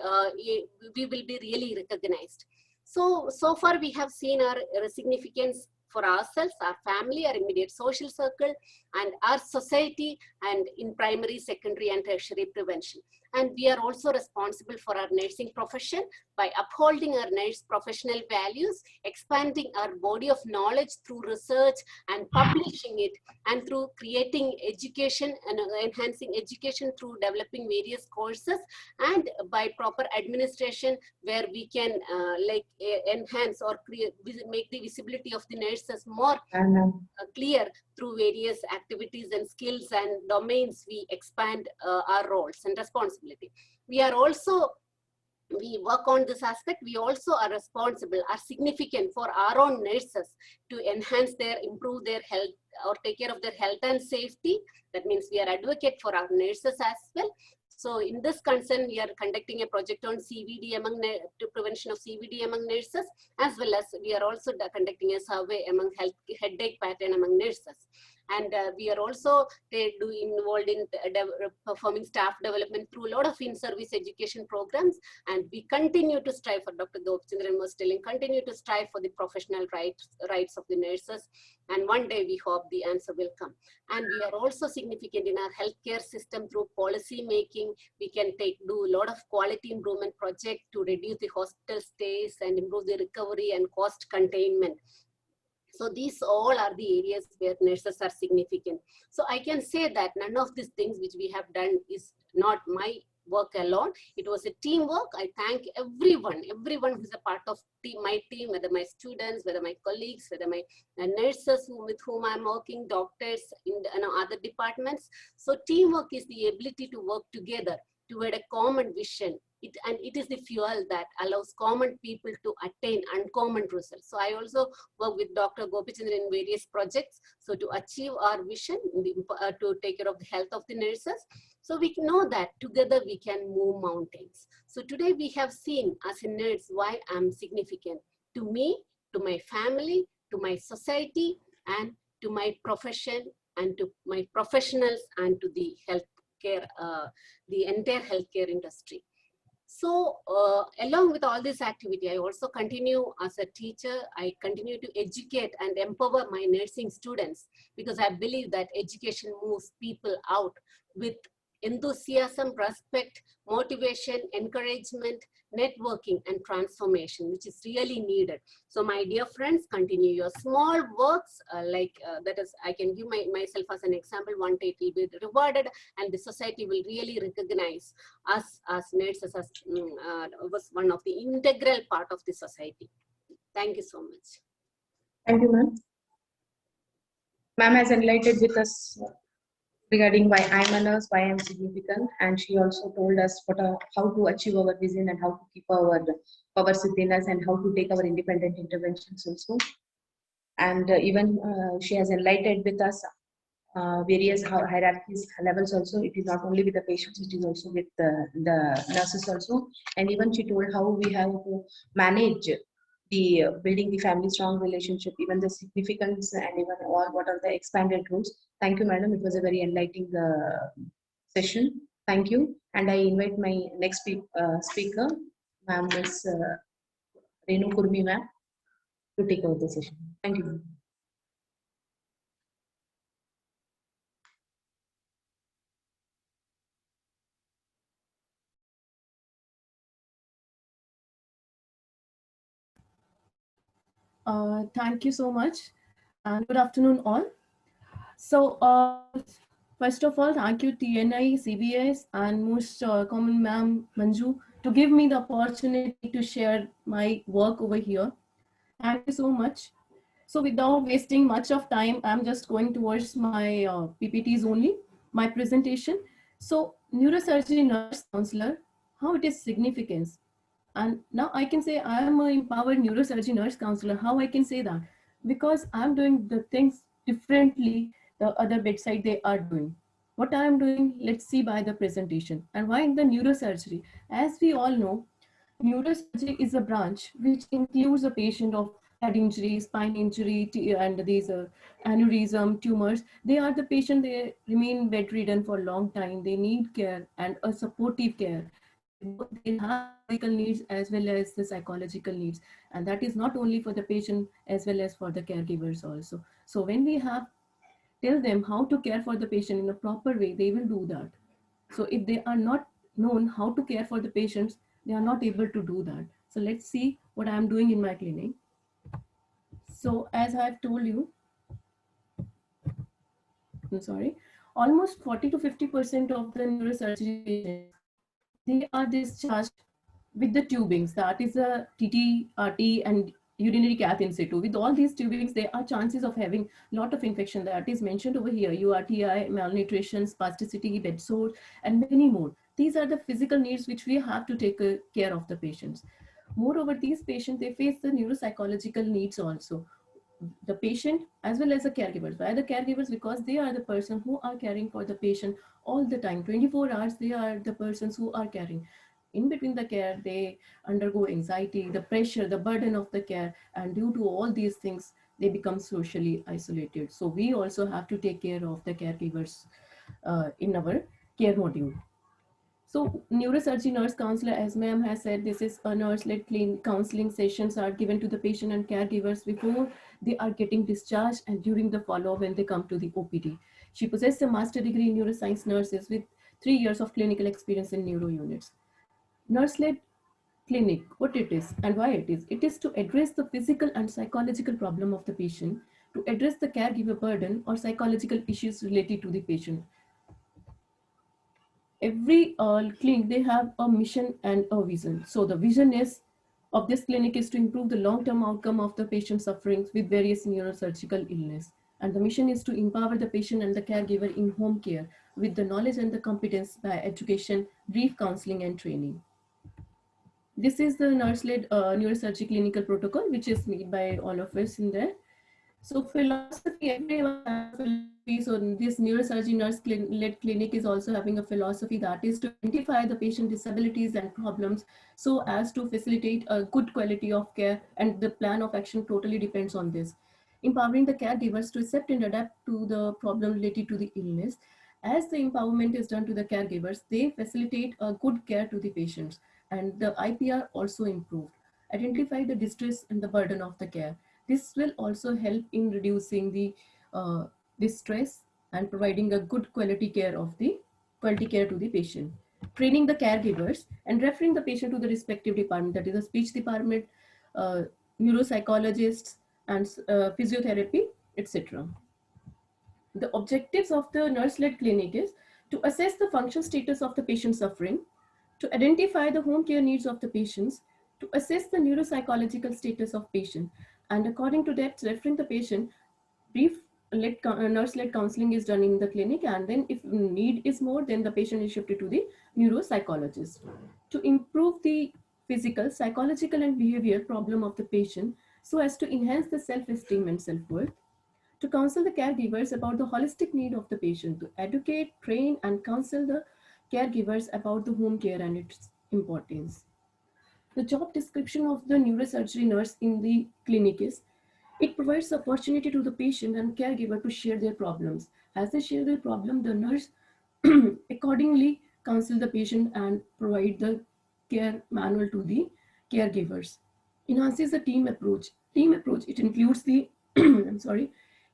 F: really recognized. So far we have seen our significance for ourselves, our family, our immediate social circle, and our society, and in primary, secondary, and tertiary prevention. And we are also responsible for our nursing profession by upholding our nurse professional values, expanding our body of knowledge through research and publishing it, and through creating education and enhancing education through developing various courses, and by proper administration where we can enhance or make the visibility of the nurses more clear through various activities and skills and domains. We expand our roles and responsibility. We work on this aspect. We also are responsible, are significant for our own nurses to enhance improve their health or take care of their health and safety. That means we are advocate for our nurses as well. So in this concern, we are conducting a project on CVD to prevention of CVD among nurses, as well as we are also conducting a survey among headache pattern among nurses. And we are also involved in performing staff development through a lot of in-service education programs. And we continue to strive, for Dr. Gopichandran was telling, continue to strive for the professional rights of the nurses. And one day we hope the answer will come. And we are also significant in our healthcare system through policy making. We can do a lot of quality improvement projects to reduce the hospital stays and improve the recovery and cost containment. So these all are the areas where nurses are significant. So I can say that none of these things which we have done is not my work alone. It was a teamwork. I thank everyone who's a part of my team, whether my students, whether my colleagues, whether my nurses with whom I'm working, doctors in other departments. So teamwork is the ability to work together toward a common vision. It is the fuel that allows common people to attain uncommon results. So I also work with Dr. Gopichandran in various projects. So to achieve our vision, to take care of the health of the nurses. So we know that together we can move mountains. So today we have seen as a nurse why I'm significant to me, to my family, to my society, and to my profession, and to my professionals, and to the healthcare, the entire healthcare industry. So along with all this activity, I also continue as a teacher. I continue to educate and empower my nursing students because I believe that education moves people out with enthusiasm, respect, motivation, encouragement, networking, and transformation, which is really needed. So my dear friends, continue your small works that is, I can give myself as an example. One day it will be rewarded and the society will really recognize us as nurses as was one of the integral part of the society. Thank you so much.
G: Thank you, ma'am. Ma'am has enlightened with us regarding why I'm a nurse, why I'm significant, and she also told us how to achieve our vision and how to keep our powers within us and how to take our independent interventions also. And even she has enlightened with us various hierarchies levels also. It is not only with the patients, it is also with the nurses also. And even she told how we have to manage the building the family strong relationship, even the significance and even all what are the expanded rules. Thank you, madam. It was a very enlightening session. Thank you. And I invite my next speaker, ma'am, Ms. Renu Kurmi, ma'am, to take over the session. Thank you.
H: Thank you so much, and good afternoon all. So first of all, thank you TNI, CBS, and most common ma'am Manju to give me the opportunity to share my work over here. Thank you so much. So without wasting much of time, I'm just going towards my PPTs only, my presentation. So neurosurgery nurse counselor, how it is significance. And now I can say I am an empowered neurosurgery nurse counselor. How I can say that? Because I'm doing the things differently the other bedside they are doing. What I am doing, let's see by the presentation. And why in the neurosurgery? As we all know, neurosurgery is a branch which includes a patient of head injury, spine injury, and these aneurysm, tumors. They are the patient, they remain bedridden for a long time. They need care and a supportive care. They have medical needs as well as the psychological needs. And that is not only for the patient as well as for the caregivers also. So when we have tell them how to care for the patient in a proper way, they will do that. So if they are not known how to care for the patients, they are not able to do that. So let's see what I'm doing in my clinic. So as I've told you, I'm sorry, almost 40 to 50% of the neurosurgery patients, they are discharged with the tubings. That is a TT, RT, and urinary cath in situ. With all these tubings, there are chances of having a lot of infection that is mentioned over here: URTI, malnutrition, spasticity, bed sores, and many more. These are the physical needs which we have to take care of the patients. Moreover, these patients, they face the neuropsychological needs also. The patient as well as the caregivers. Why the caregivers? Because they are the person who are caring for the patient all the time, 24 hours. They are the persons who are caring. In between the care, they undergo anxiety, the pressure, the burden of the care, and due to all these things, they become socially isolated. So we also have to take care of the caregivers in our care module. So neurosurgery nurse counselor, as ma'am has said, this is a nurse-led counseling sessions are given to the patient and caregivers before they are getting discharged and during the follow-up when they come to the OPD. She possesses a master degree in neuroscience nurses with 3 years of clinical experience in neuro units. Nurse-led clinic, what it is and why it is. It is to address the physical and psychological problem of the patient, to address the caregiver burden or psychological issues related to the patient. Every clinic, they have a mission and a vision. So the vision is of this clinic is to improve the long-term outcome of the patient suffering with various neurosurgical illness. And the mission is to empower the patient and the caregiver in home care with the knowledge and the competence by education, brief counseling and training. This is the nurse-led neurosurgery clinical protocol, which is made by all of us in there. So philosophy, everyone has philosophy. So this neurosurgery nurse-led clinic is also having a philosophy that is to identify the patient disabilities and problems so as to facilitate a good quality of care, and the plan of action totally depends on this. Empowering the caregivers to accept and adapt to the problem related to the illness. As the empowerment is done to the caregivers, they facilitate a good care to the patients, and the IPR also improved. Identify the distress and the burden of the care. This will also help in reducing the stress and providing a good quality care to the patient. Training the caregivers and referring the patient to the respective department, that is a speech department, neuropsychologists, and physiotherapy, etc. The objectives of the nurse-led clinic is to assess the function status of the patient suffering, to identify the home care needs of the patients, to assess the neuropsychological status of patient, and according to that, referring the patient, brief nurse-led counseling is done in the clinic, and then if need is more, then the patient is shifted to the neuropsychologist. To improve the physical, psychological, and behavioral problem of the patient so as to enhance the self-esteem and self-worth. To counsel the caregivers about the holistic need of the patient, to educate, train, and counsel the caregivers about the home care and its importance. The job description of the neurosurgery nurse in the clinic is, it provides the opportunity to the patient and caregiver to share their problems. As they share their problem, the nurse accordingly counsel the patient and provide the care manual to the caregivers. Enhances the team approach. Team approach, it includes the, I'm sorry,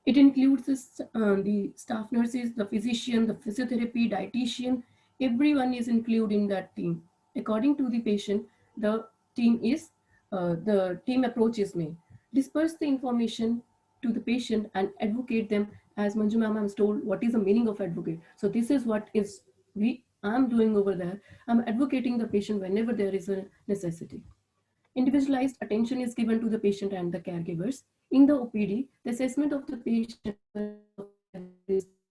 H: it includes the staff nurses, the physician, the physiotherapy, dietitian, everyone is included in that team. According to the patient, the team approach is made. Disperse the information to the patient and advocate them, as Manju ma'am has told what is the meaning of advocate. So this is what is I'm doing over there. I'm advocating the patient whenever there is a necessity. Individualized attention is given to the patient and the caregivers. In the OPD, the assessment of the patient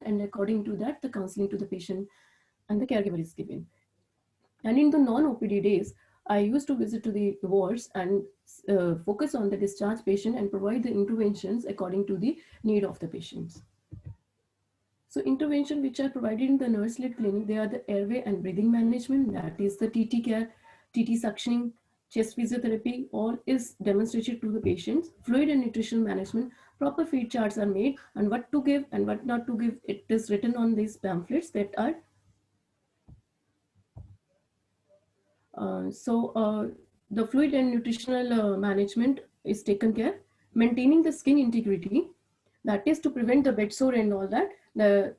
H: and according to that, the counseling to the patient and the caregiver is given. And in the non-OPD days, I used to visit to the wards and focus on the discharged patient and provide the interventions according to the need of the patients. So intervention which are provided in the nurse-led clinic, they are the airway and breathing management, that is the TT care, TT suctioning, chest physiotherapy, all is demonstrated to the patients. Fluid and nutrition management, proper feed charts are made, and what to give and what not to give, it is written on these pamphlets that are the fluid and nutritional management is taken care. Maintaining the skin integrity, that is to prevent the bed sore and all that. The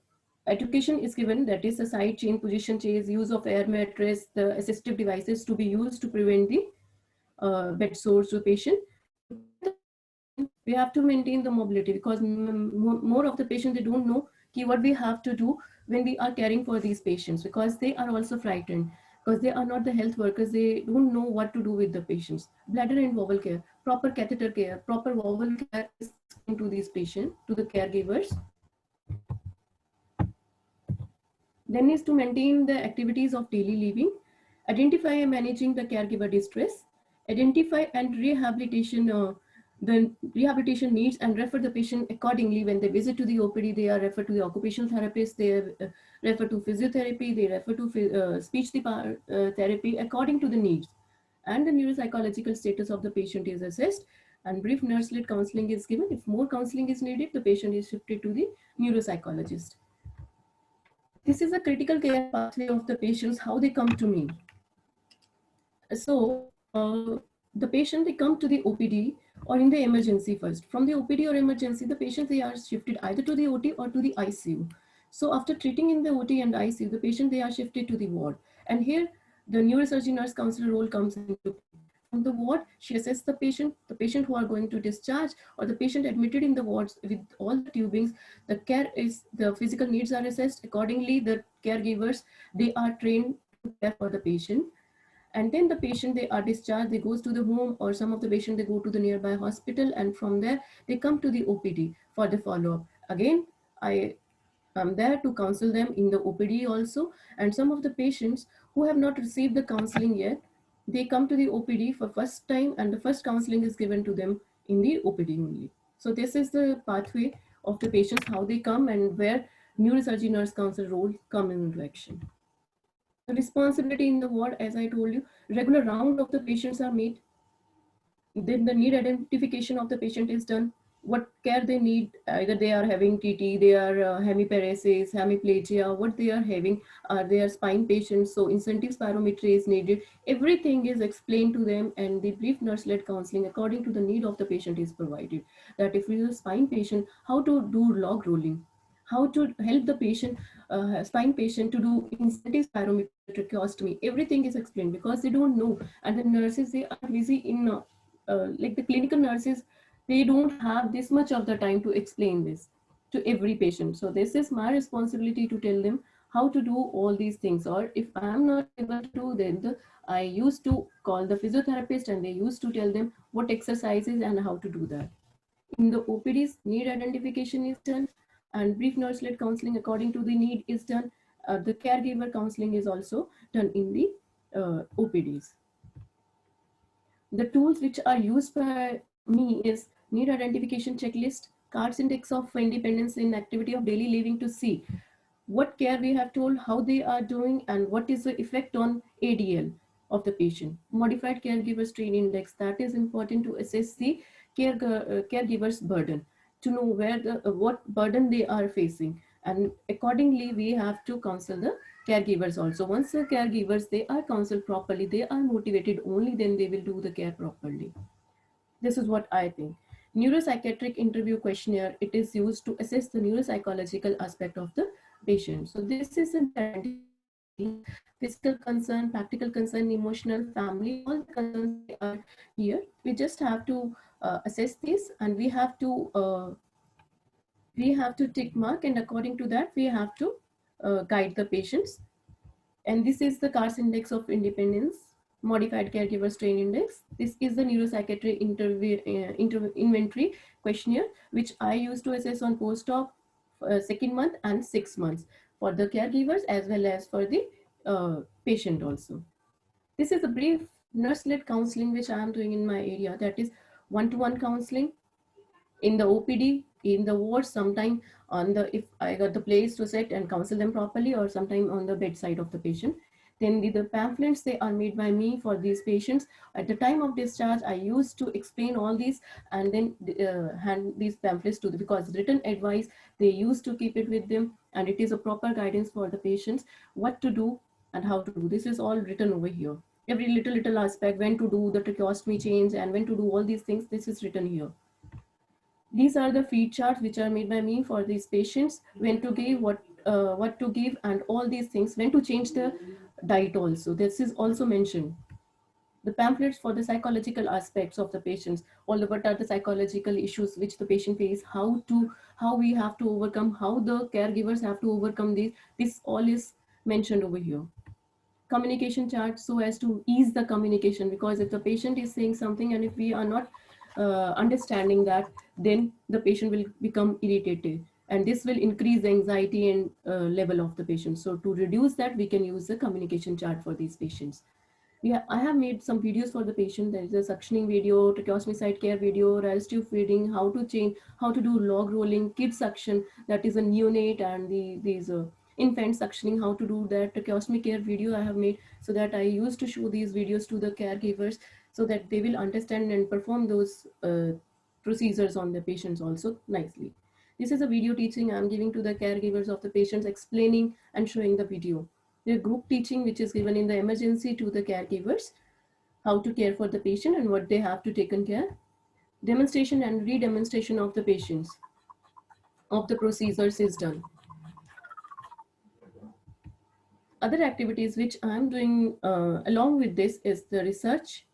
H: education is given, that is the side chain, position change, use of air mattress, the assistive devices to be used to prevent the bed sores to patient. We have to maintain the mobility because more of the patients, they don't know what we have to do when we are caring for these patients, because they are also frightened, because they are not the health workers, they don't know what to do with the patients. Bladder and bowel care, proper catheter care, proper bowel care is to these patients, to the caregivers. Then is to maintain the activities of daily living, identify and managing the caregiver distress, identify and rehabilitation the rehabilitation needs and refer the patient accordingly. When they visit to the OPD, they are referred to the occupational therapist, they refer to physiotherapy, they refer to speech therapy according to the needs. And the neuropsychological status of the patient is assessed and brief nurse-led counseling is given. If more counseling is needed, the patient is shifted to the neuropsychologist. This is a critical care pathway of the patients, how they come to me. So the patient, they come to the OPD or in the emergency first. From the OPD or emergency, the patients, they are shifted either to the OT or to the ICU. So after treating in the OT and ICU, the patient, they are shifted to the ward. And here the neurosurgery nurse counselor role comes into play. From the ward, she assesses the patient who are going to discharge or the patient admitted in the wards with all the tubings. The care is, the physical needs are assessed. Accordingly, the caregivers, they are trained to care for the patient. And then the patient, they are discharged, they goes to the home, or some of the patient, they go to the nearby hospital, and from there they come to the OPD for the follow-up. Again, I am there to counsel them in the OPD also. And some of the patients who have not received the counseling yet, they come to the OPD for first time, and the first counseling is given to them in the OPD only. So this is the pathway of the patients, how they come and where neurosurgery nurse counsel role come into action. The responsibility in the ward, as I told you, regular round of the patients are made. Then the need identification of the patient is done. What care they need, either they are having TT, they are hemiparesis, hemiplegia, what they are having, are they are spine patients, so incentive spirometry is needed. Everything is explained to them, and the brief nurse-led counseling according to the need of the patient is provided. That if it is a spine patient, how to do log rolling, how to help the patient, spine patient to do incentive spirometry, tracheostomy, everything is explained because they don't know. And the nurses, they are busy in, like the clinical nurses, they don't have this much of the time to explain this to every patient. So this is my responsibility to tell them how to do all these things. Or if I am not able to do, then I used to call the physiotherapist, and they used to tell them what exercises and how to do that. In the OPDs, need identification is done, and brief nurse-led counseling according to the need is done. The caregiver counseling is also done in the OPDs. The tools which are used by me is need identification checklist, CARDS index of independence in activity of daily living, to see what care we have told, how they are doing, and what is the effect on ADL of the patient. Modified caregiver strain index, that is important to assess the caregiver's burden, to know where what burden they are facing, and accordingly we have to counsel the caregivers also. Once the caregivers, they are counseled properly, they are motivated, only then they will do the care properly. This is what I think. Neuropsychiatric interview questionnaire, it is used to assess the neuropsychological aspect of the patient. So this is a physical concern, practical concern, emotional, family, all the concerns are here. We just have to assess this, and we have to tick mark, and according to that we have to guide the patients. And this is the CARS index of independence, modified caregiver strain index. This is the neuropsychiatry inventory questionnaire, which I used to assess on post-op 2nd month and 6 months for the caregivers as well as for the patient also. This is a brief nurse-led counseling which I am doing in my area, that is one-to-one counseling in the OPD, in the ward, sometime on the, if I got the place to sit and counsel them properly, or sometime on the bedside of the patient. Then the pamphlets, they are made by me for these patients. At the time of discharge, I used to explain all these and then hand these pamphlets to them, because written advice, they used to keep it with them, and it is a proper guidance for the patients, what to do and how to do. This is all written over here. Every little aspect, when to do the tracheostomy change and when to do all these things, this is written here. These are the feed charts which are made by me for these patients, when to give, what to give, and all these things, when to change the diet also. This is also mentioned. The pamphlets for the psychological aspects of the patients, all the what are the psychological issues which the patient face, how we have to overcome, how the caregivers have to overcome these. This all is mentioned over here. Communication chart, so as to ease the communication, because if the patient is saying something and if we are not understanding that, then the patient will become irritated, and this will increase the anxiety and level of the patient. So to reduce that, we can use the communication chart for these patients. I have made some videos for the patient. There is a suctioning video, tracheostomy site care video, rice tube feeding, how to change, how to do log rolling, kid suction, that is a neonate, and these infant suctioning, how to do that. Tracheostomy care video I have made, so that I used to show these videos to the caregivers, so that they will understand and perform those procedures on the patients also nicely. This is a video teaching I'm giving to the caregivers of the patients, explaining and showing the video. The group teaching, which is given in the emergency to the caregivers, how to care for the patient and what they have to take care. Demonstration and re-demonstration of the patients, of the procedures is done. Other activities which I'm doing along with this is the research,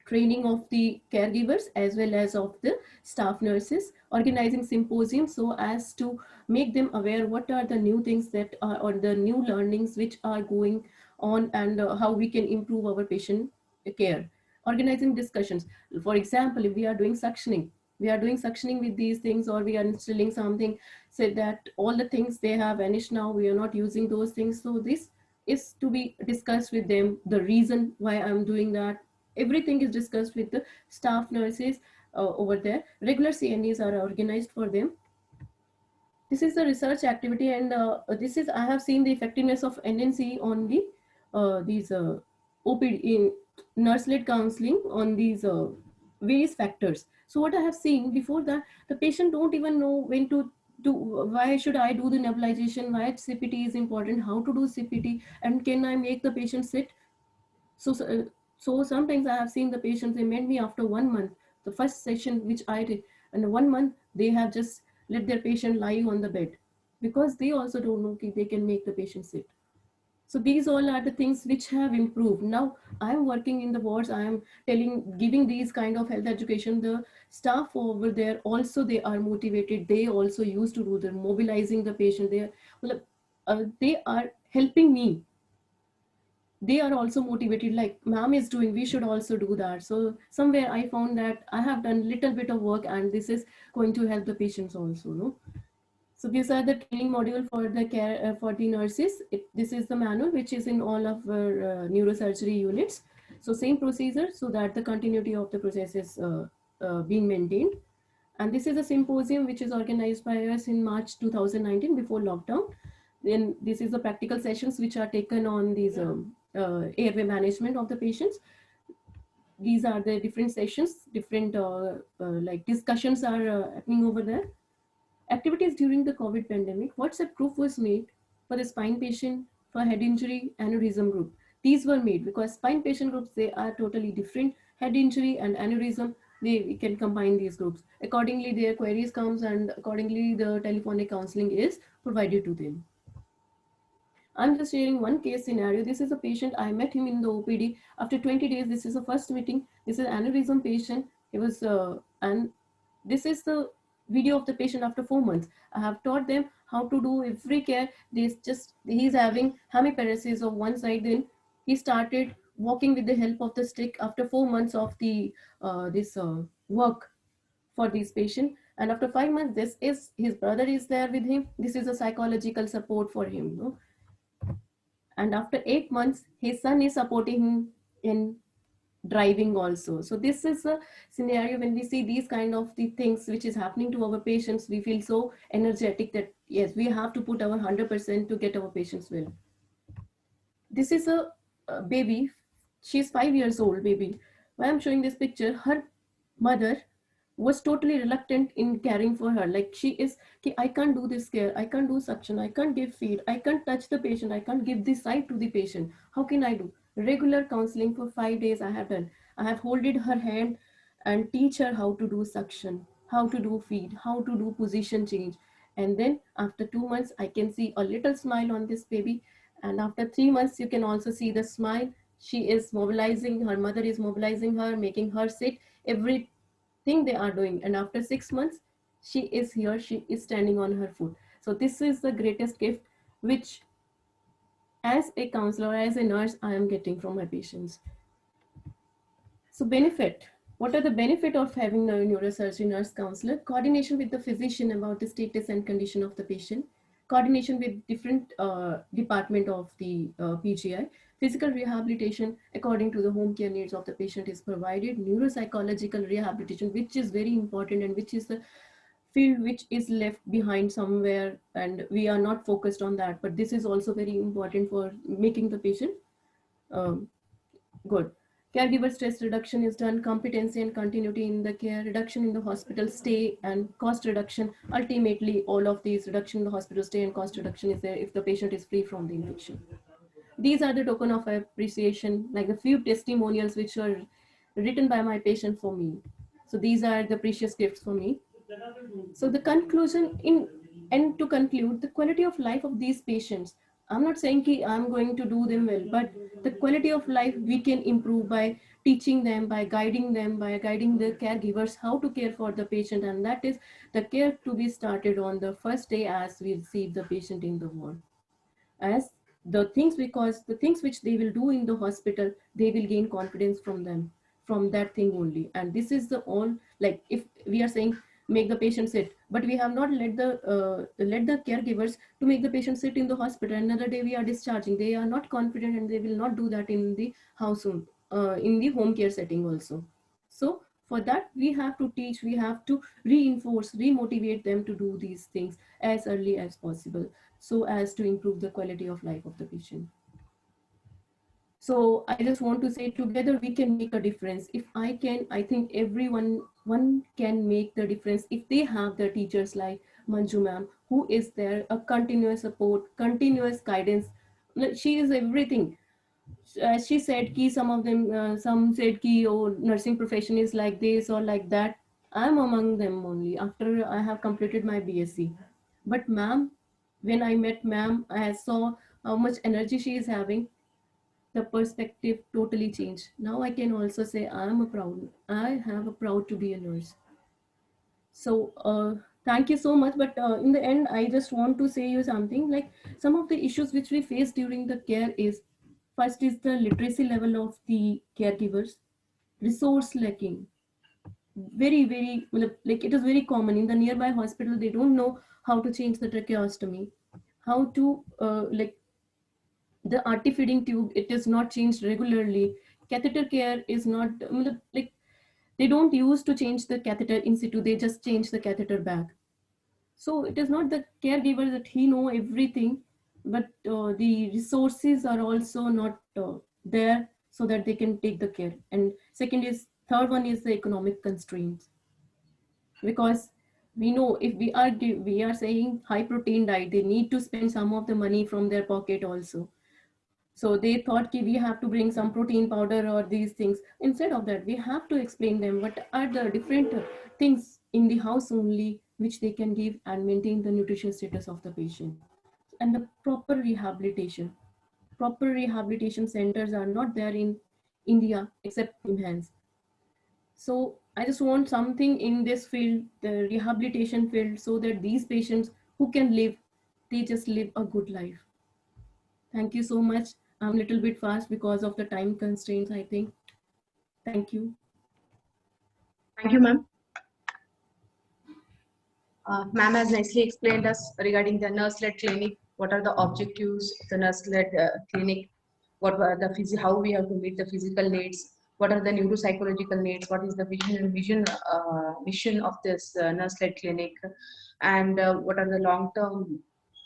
H: training of the caregivers as well as of the staff nurses, organizing symposiums so as to make them aware what are the new things that are, or the new learnings which are going on, and how we can improve our patient care. Organizing discussions. For example, if we are doing suctioning, with these things, or we are installing something, said that all the things they have vanished now, we are not using those things. So this is to be discussed with them, the reason why I'm doing that. Everything is discussed with the staff nurses over there. Regular CNEs are organized for them. This is the research activity, and this is, I have seen the effectiveness of NNC on the these OPD in nurse-led counseling on these various factors. So what I have seen before that, the patient don't even know when to do, why should I do the nebulization, why CPT is important, how to do CPT, and can I make the patient sit. So sometimes I have seen the patients, they met me after 1 month, the first session which I did, and 1 month they have just let their patient lie on the bed, because they also don't know if they can make the patient sit. So these all are the things which have improved. Now I'm working in the wards, I am giving these kind of health education. The staff over there also, they are motivated. They also used to do the mobilizing the patient there. Well, they are helping me. They are also motivated, like ma'am is doing, we should also do that. So somewhere I found that I have done little bit of work, and this is going to help the patients also, no? So these are the training module for the care for the nurses. This is the manual which is in all of our neurosurgery units. So same procedure, so that the continuity of the process is being maintained. And this is a symposium which is organized by us in March 2019 before lockdown. Then this is the practical sessions which are taken on these airway management of the patients. These are the different sessions, different like discussions are happening over there. Activities during the COVID pandemic, WhatsApp group was made for the spine patient, for head injury, aneurysm group. These were made because spine patient groups, they are totally different. Head injury and aneurysm, we can combine these groups. Accordingly, their queries comes, and accordingly the telephonic counseling is provided to them. I'm just sharing one case scenario. This is a patient, I met him in the OPD. After 20 days, this is the first meeting. This is an aneurysm patient. He was, and this is the video of the patient after 4 months. I have taught them how to do every care. He's having hemiparesis of one side. Then he started walking with the help of the stick after 4 months of the work for this patient. And after 5 months, this is his brother is there with him. This is a psychological support for him, no? And after 8 months, his son is supporting him in driving also. So this is a scenario when we see these kind of the things which is happening to our patients, we feel so energetic that yes, we have to put our 100% to get our patients well. This is a baby. She's 5 years old baby. Why I'm showing this picture, her mother was totally reluctant in caring for her. Like she is, I can't do this care, I can't do suction, I can't give feed, I can't touch the patient, I can't give this side to the patient. How can I do? Regular counseling for 5 days I have done. I have holded her hand and teach her how to do suction, how to do feed, how to do position change. And then after 2 months, I can see a little smile on this baby. And after 3 months, you can also see the smile. She is mobilizing, her mother is mobilizing her, making her sit. Every thing they are doing, and after 6 months she is here, she is standing on her foot. So this is the greatest gift which as a counselor, as a nurse, I am getting from my patients. So benefit, what are the benefit of having a neurosurgery nurse counselor? Coordination with the physician about the status and condition of the patient, coordination with different department of the PGI, physical rehabilitation according to the home care needs of the patient is provided, neuropsychological rehabilitation, which is very important and which is the field which is left behind somewhere, and we are not focused on that, but this is also very important for making the patient good. Caregiver stress reduction is done, competency and continuity in the care, reduction in the hospital stay and cost reduction. Ultimately, all of these reduction in the hospital stay and cost reduction is there if the patient is free from the infection. These are the token of appreciation, like the few testimonials which are written by my patient for me. So these are the precious gifts for me. So the conclusion and to conclude, the quality of life of these patients, I'm not saying that I'm going to do them well, but the quality of life we can improve by teaching them, by guiding the caregivers how to care for the patient. And that is the care to be started on the first day as we receive the patient in the ward. As the things, because the things which they will do in the hospital, they will gain confidence from them, from that thing only. And this is the all, like if we are saying make the patient sit, but we have not let the caregivers to make the patient sit in the hospital. Another day we are discharging, they are not confident and they will not do that in the house, in the home care setting also. So for that we have to teach, we have to reinforce, remotivate them to do these things as early as possible, so as to improve the quality of life of the patient. So I just want to say, together we can make a difference. If I can, I think everyone can make the difference if they have the teachers like Manju ma'am, who is there, a continuous support, continuous guidance. She is everything. As she said, ki some of them, some said ki oh, nursing profession is like this or like that. I'm among them only after I have completed my BSc. But ma'am, when I met ma'am, I saw how much energy she is having. The perspective totally changed. Now I can also say I have a proud to be a nurse. So Thank you so much. But in the end, I just want to say you something like some of the issues which we face during the care is first is the literacy level of the caregivers, resource lacking. Very, like it is very common in the nearby hospital. They don't know how to change the tracheostomy, how to like the RT feeding tube. It is not changed regularly. Catheter care is not like they don't use to change the catheter in situ. They just change the catheter back. So it is not the caregiver that he know everything, but the resources are also not there so that they can take the care. And third one is the economic constraints, because we know if we are saying high protein diet, they need to spend some of the money from their pocket also. So they thought we have to bring some protein powder or these things. Instead of that, we have to explain them what are the different things in the house only which they can give and maintain the nutrition status of the patient. And the proper rehabilitation. Proper rehabilitation centers are not there in India except NIMHANS. So I just want something in this field, the rehabilitation field, so that these patients who can live, they just live a good life. Thank you so much. I'm a little bit fast because of the time constraints, I think. Thank you.
G: Thank you, ma'am. Ma'am has nicely explained us regarding the nurse-led clinic. What are the objectives of the nurse-led clinic? What were the how we have to meet the physical needs? What are the neuropsychological needs? What is the mission of this nurse-led clinic? And what are the long-term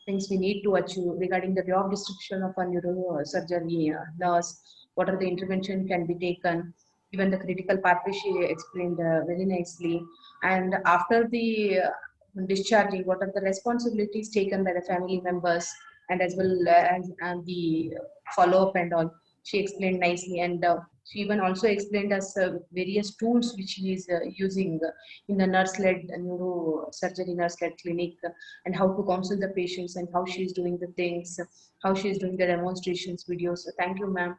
G: things we need to achieve regarding the job description of a neurosurgery nurse? What are the intervention can be taken? Even the critical pathway she explained very nicely. And after the discharging, what are the responsibilities taken by the family members, and as well as and the follow-up and all. She explained nicely, and she even also explained us various tools which she is using in the nurse-led neurosurgery nurse-led clinic, and how to counsel the patients and how she is doing the things, how she is doing the demonstrations videos. So thank you, ma'am.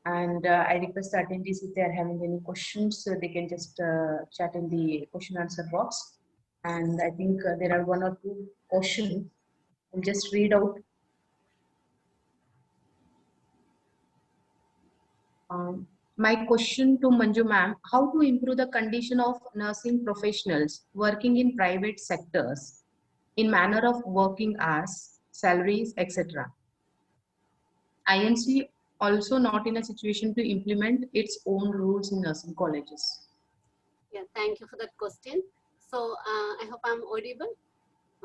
G: And I request the attendees, if they are having any questions, they can just chat in the question answer box. And I think there are one or two questions. I'll just read out. My question to Manju ma'am: how to improve the condition of nursing professionals working in private sectors in manner of working hours, salaries, etc. INC also not in a situation to implement its own rules in nursing colleges.
F: Yeah, thank you for that question. So I hope I'm audible.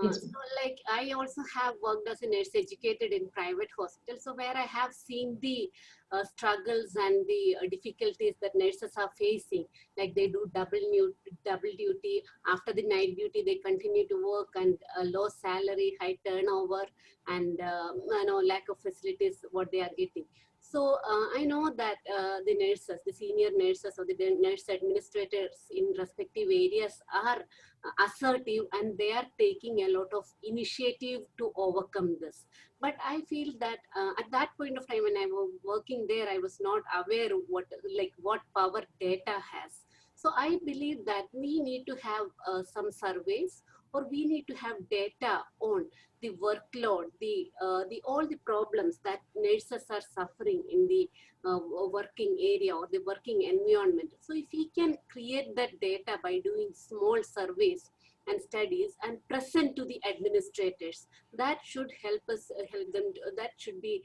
G: Yes.
F: So like I also have worked as a nurse educated in private hospitals, so where I have seen the struggles and the difficulties that nurses are facing, like they do double duty. After the night duty, they continue to work, and low salary, high turnover, and lack of facilities what they are getting. So I know that the nurses, the senior nurses or the nurse administrators in respective areas are assertive, and they are taking a lot of initiative to overcome this. But I feel that at that point of time when I was working there, I was not aware of what power data has. So I believe that we need to have some surveys, or we need to have data on the workload, the all the problems that nurses are suffering in the working area or the working environment. So if we can create that data by doing small surveys and studies and present to the administrators, that should help us help them that should be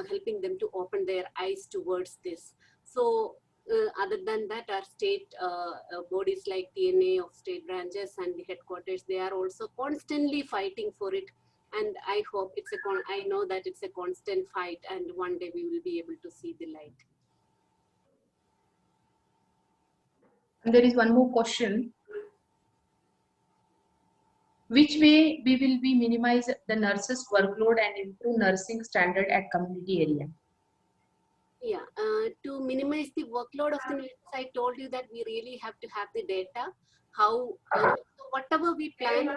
F: helping them to open their eyes towards this. So other than that, our state bodies like TNA of state branches and the headquarters, they are also constantly fighting for it. And I hope I know that it's a constant fight, and one day we will be able to see the light.
G: And there is one more question. Which way we will be minimize the nurses' workload and improve nursing standard at community area?
F: Yeah, to minimize the workload of the nurses, I told you that we really have to have the data. how whatever we plan,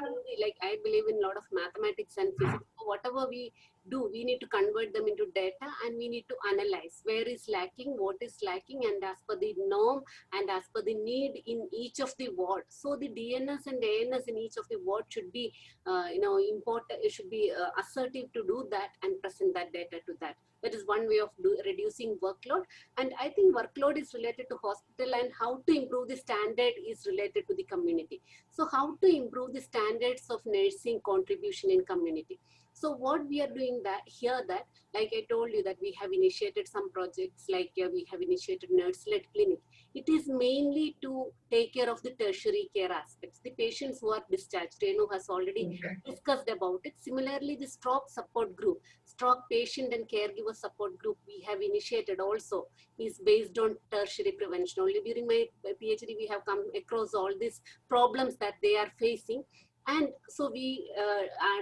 F: like I believe in a lot of mathematics and physics. So whatever we do, we need to convert them into data, and we need to analyze where is lacking, what is lacking, and as per the norm and as per the need in each of the ward. So the DNS and ANS in each of the ward should be, important. It should be assertive to do that and present that data to that. That is one way of reducing workload. And I think workload is related to hospital, and how to improve the standard is related to the community. So how to improve the standards of nursing contribution in community. So what we are doing that, like I told you, that we have initiated some projects, like we have initiated nurse-led clinic. It is mainly to take care of the tertiary care aspects, the patients who are discharged. Renu has already discussed about it. Similarly, the stroke support group, stroke patient and caregiver support group we have initiated also is based on tertiary prevention. Only during my PhD, we have come across all these problems that they are facing. And so we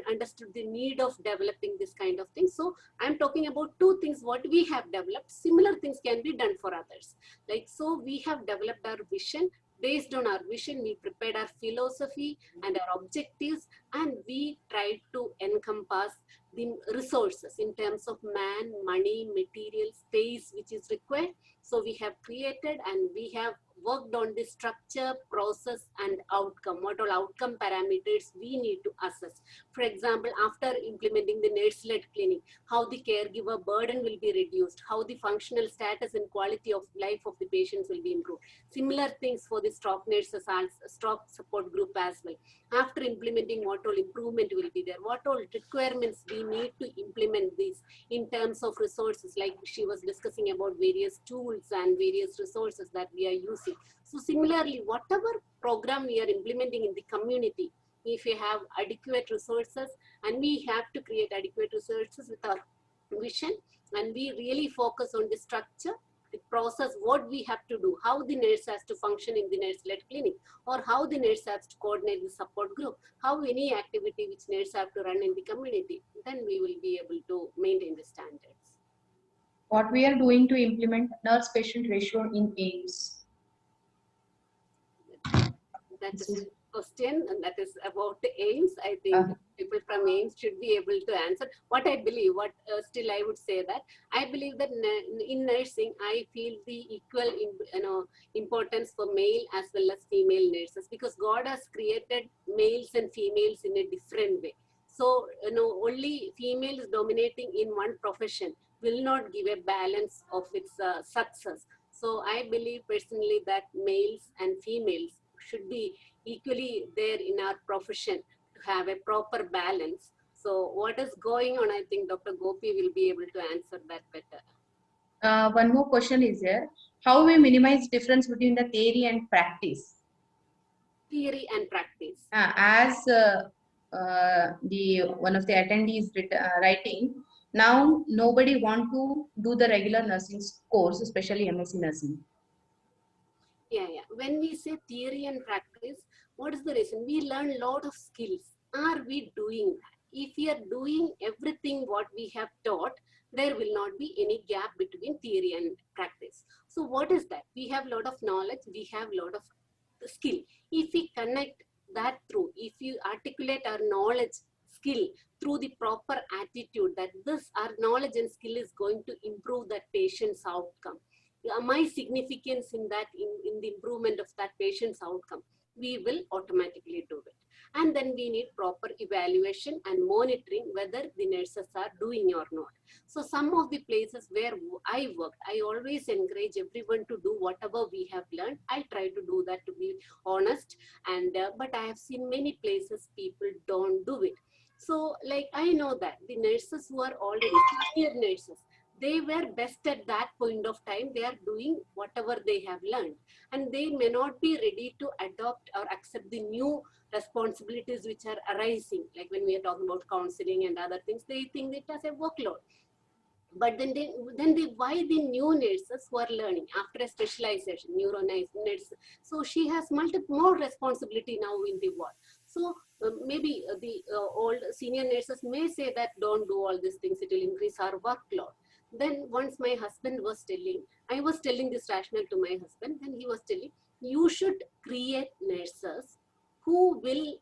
F: understood the need of developing this kind of thing. So I'm talking about two things, what we have developed. Similar things can be done for others. Like, so we have developed our vision. Based on our vision, we prepared our philosophy and our objectives, and we tried to encompass the resources in terms of man, money, material, space, which is required. So we have created and we have worked on the structure, process, and outcome. What all outcome parameters we need to assess. For example, after implementing the nurse-led clinic, how the caregiver burden will be reduced, how the functional status and quality of life of the patients will be improved. Similar things for the stroke nurses and stroke support group as well. After implementing, what all improvement will be there, what all requirements we need to implement these in terms of resources, like she was discussing about various tools and various resources that we are using. So similarly, whatever program we are implementing in the community, if we have adequate resources, and we have to create adequate resources with our vision, and we really focus on the structure, the process, what we have to do, how the nurse has to function in the nurse-led clinic, or how the nurse has to coordinate the support group, how any activity which nurse have to run in the community, then we will be able to maintain the standards.
G: What we are doing to implement nurse-patient ratio in AIMS?
F: That is a question, and that is about the AIMS. I think people from AIMS should be able to answer. What I believe, still I would say that I believe that in nursing, I feel the equal importance for male as well as female nurses, because God has created males and females in a different way. So only females dominating in one profession will not give a balance of its success. So I believe personally that males and females should be equally there in our profession to have a proper balance. So what is going on, I think Dr. Gopi will be able to answer that better.
G: One more question is here. How we minimize difference between the theory and practice?
F: Theory and practice.
G: As one of the attendees writing, now nobody want to do the regular nursing course, especially MSc nursing.
F: Yeah. When we say theory and practice, what is the reason? We learn a lot of skills. Are we doing that? If we are doing everything what we have taught, there will not be any gap between theory and practice. So what is that? We have a lot of knowledge, we have a lot of skill. If we connect that through, if you articulate our knowledge, skill through the proper attitude that this, our knowledge and skill is going to improve that patient's outcome. My significance in that, in the improvement of that patient's outcome, we will automatically do it. And then we need proper evaluation and monitoring whether the nurses are doing or not. So some of the places where I worked, I always encourage everyone to do whatever we have learned. I try to do that, to be honest. And but I have seen many places people don't do it. So like I know that the nurses who are already senior nurses, they were best at that point of time. They are doing whatever they have learned, and they may not be ready to adopt or accept the new responsibilities which are arising. Like when we are talking about counseling and other things, they think it as a workload. But then why the new nurses who are learning after a specialization, neuro nurse, so she has more responsibility now in the ward. So maybe the old senior nurses may say that don't do all these things, it will increase our workload. Then once my husband was telling, I was telling this rationale to my husband, then he was telling, you should create nurses who will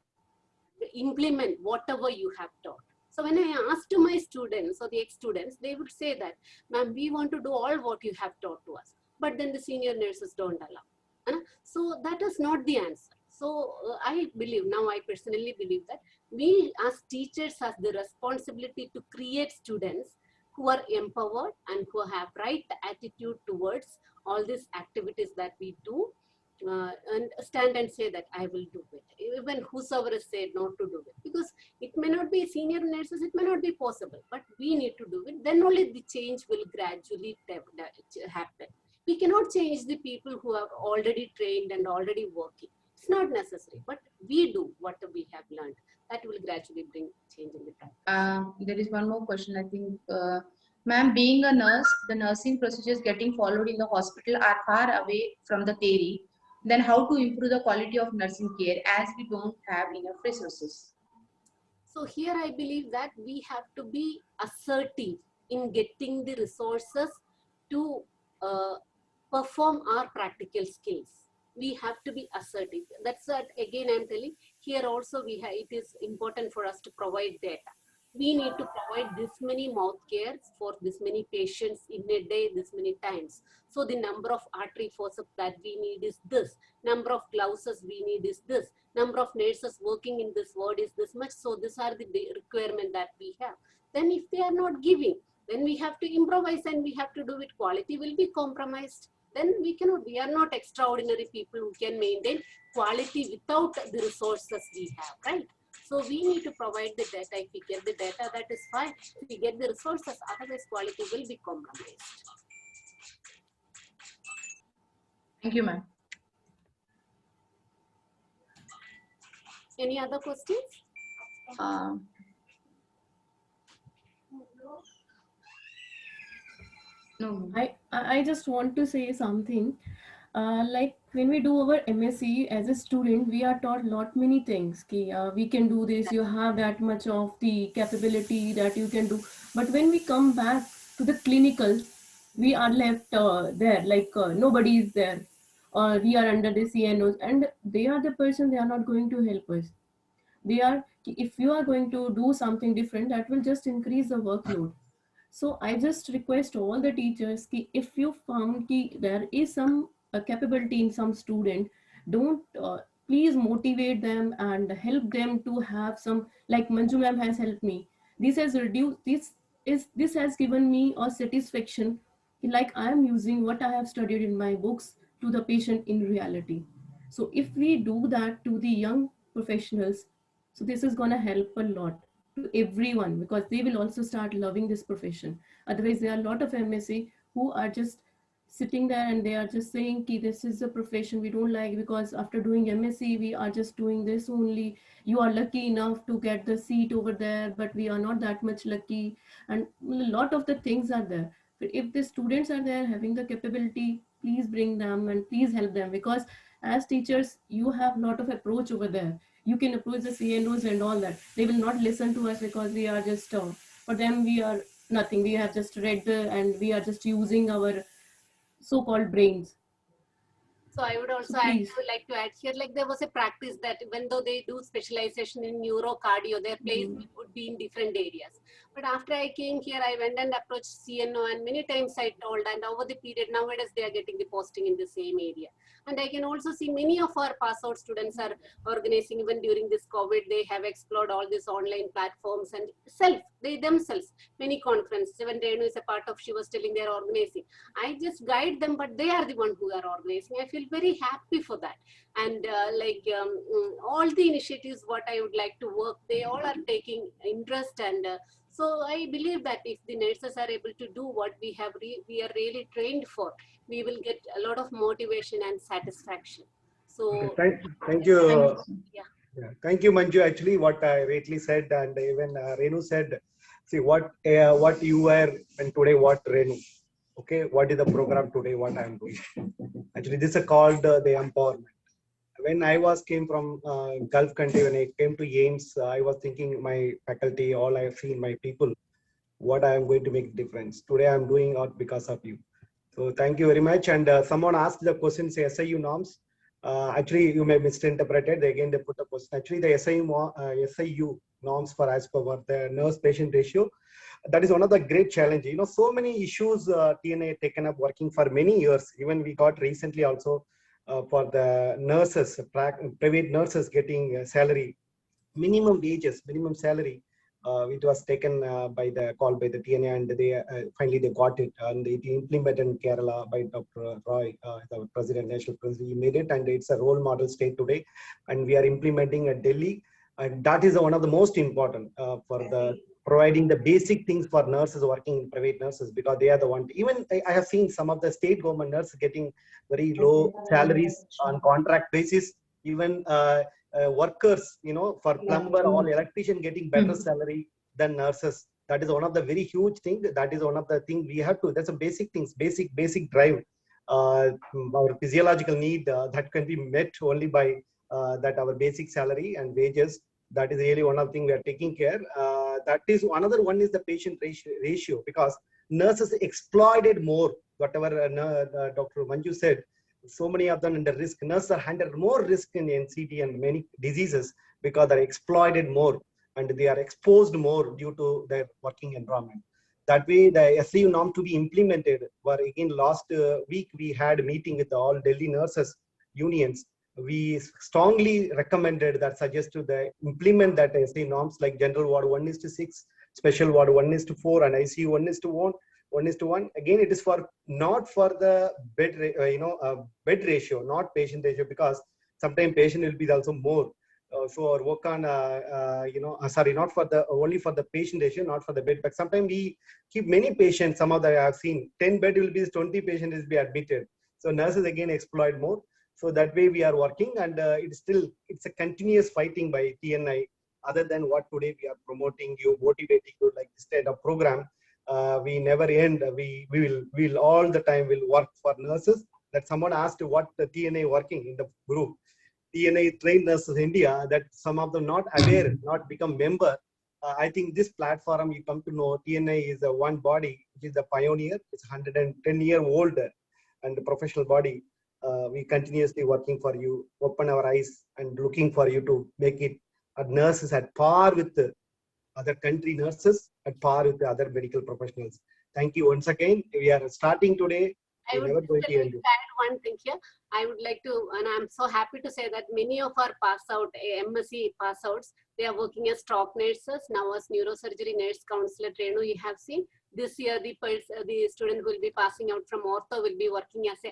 F: implement whatever you have taught. So when I asked to my students or the ex-students, they would say that, ma'am, we want to do all what you have taught to us, but then the senior nurses don't allow. So that is not the answer. So I believe, now I personally believe that we as teachers have the responsibility to create students who are empowered and who have right attitude towards all these activities that we do, and stand and say that I will do it, even whosoever is said not to do it, because it may not be senior nurses, it may not be possible, but we need to do it. Then only the change will gradually happen. We cannot change the people who are already trained and already working. It's not necessary, but we do what we have learned. That will gradually bring change in the practice.
G: There is one more question, I think. Ma'am, being a nurse, the nursing procedures getting followed in the hospital are far away from the theory. Then how to improve the quality of nursing care as we don't have enough resources?
F: So here I believe that we have to be assertive in getting the resources to perform our practical skills. We have to be assertive. That's what again I'm telling. Here also it is important for us to provide data. We need to provide this many mouth cares for this many patients in a day, this many times. So the number of artery forceps that we need is this. Number of glouses we need is this. Number of nurses working in this ward is this much. So these are the requirement that we have. Then if they are not giving, then we have to improvise and we have to do it. Quality will be compromised. Then we are not extraordinary people who can maintain quality without the resources we have, right? So we need to provide the data. If we get the data, that is fine. If we get the resources, otherwise quality will be compromised.
G: Thank you, ma'am.
F: Any other questions?
G: No.
H: I just want to say something. Like when we do our MSc as a student, we are taught lot many things. We can do this, you have that much of the capability that you can do. But when we come back to the clinical, we are left there, like nobody is there. Or we are under the CNOs and they are the person, they are not going to help us. If you are going to do something different, that will just increase the workload. So I just request all the teachers, if you found there is some capability in some student, don't please motivate them and help them to have some, like Manju ma'am has helped me. This has reduced, this has given me a satisfaction, like I am using what I have studied in my books to the patient in reality. So if we do that to the young professionals, so this is going to help a lot to everyone, because they will also start loving this profession. Otherwise, there are a lot of MSc who are just sitting there and they are just saying, this is a profession we don't like, because after doing MSc, we are just doing this only. You are lucky enough to get the seat over there, but we are not that much lucky. And a lot of the things are there. But if the students are there having the capability, please bring them and please help them, because as teachers, you have a lot of approach over there. You can approach the CNOs and all that. They will not listen to us because we are just, for them, we are nothing. We have just read and we are just using our so-called brains.
F: So I would also like to add here, like there was a practice that even though they do specialization in neurocardio, their placement would be in different areas. But after I came here, I went and approached CNO, and many times I told, and over the period, nowadays they are getting the posting in the same area. And I can also see many of our pass out students are organizing, even during this COVID, they have explored all these online platforms and they themselves, many conferences, even Renu is a part of, she was telling they are organizing. I just guide them, but they are the one who are organizing. I feel very happy for that. And all the initiatives, what I would like to work, they all are taking interest. And so I believe that if the nurses are able to do what we are really trained for, we will get a lot of motivation and satisfaction. So
A: okay, thank you.
F: Yeah.
A: Thank you, Manju. Actually, what I rightly said, and even Renu said, see what you were and today what Renu. Okay, what is the program today? What I am doing. Actually, this is called the empowerment. When I came from Gulf country, when I came to AIIMS, I was thinking my faculty, all I have seen, my people, what I am going to make difference. Today I am doing out because of you. So thank you very much. And someone asked the question, say SIU norms. Actually, you may misinterpret it. Again, they put a post. Actually, the SIU norms for as per the nurse-patient ratio. That is one of the great challenges. You know, so many issues TNA taken up working for many years. Even we got recently also for the nurses, private nurses getting salary, minimum wages, minimum salary. It was taken by the TNA, and they finally they got it, and it implemented in Kerala by Dr. Roy, the president, national president. He made it, and it's a role model state today, and we are implementing at Delhi, and that is one of the most important for the providing the basic things for nurses working in private nurses, because they are the one. Even I have seen some of the state government nurses getting very low salaries on contract basis. Even workers, you know, for plumber or electrician getting better salary than nurses. That is one of the very huge thing. That is one of the things we have to. That's a basic things, basic drive. Our physiological need that can be met only by that our basic salary and wages. That is really one of the things we are taking care. That is another one is the patient ratio, because nurses exploited more. Whatever Dr. Manju said, so many of them in the risk. Nurses are handled more risk in NCD and many diseases because they're exploited more and they are exposed more due to their working environment. That way, the SIU norm to be implemented. Where again, last week we had a meeting with all Delhi nurses unions. We strongly recommended that suggested the implement that SIU norms like general ward 1:6, special ward 1:4, and ICU 1:1. 1:1. Again, it is for not for the bed, bed ratio, not patient ratio, because sometimes patient will be also more. So our work on, not for the only for the patient ratio, not for the bed. But sometimes we keep many patients. Some of the I have seen 10 bed will be 20 patients will be admitted. So nurses again exploit more. So that way we are working, and it's a continuous fighting by TNI. Other than what today we are promoting you, motivating you like this kind of program. We never end. We will all the time will work for nurses. That someone asked what the TNA working in the group. TNA trained nurses in India, that some of them not aware, not become member. I think this platform you come to know TNA is a one body, which is a pioneer. It's 110-year-old and the professional body. We continuously working for you, open our eyes and looking for you to make it a nurses at par with the other country nurses, at par with the other medical professionals. Thank you once again. We are starting today.
F: I would like to add one thing here. I would like to, and I'm so happy to say that many of our MSc pass outs, they are working as stroke nurses, now as neurosurgery nurse counselor Renu, you have seen. This year, the student who will be passing out from ortho will be working as an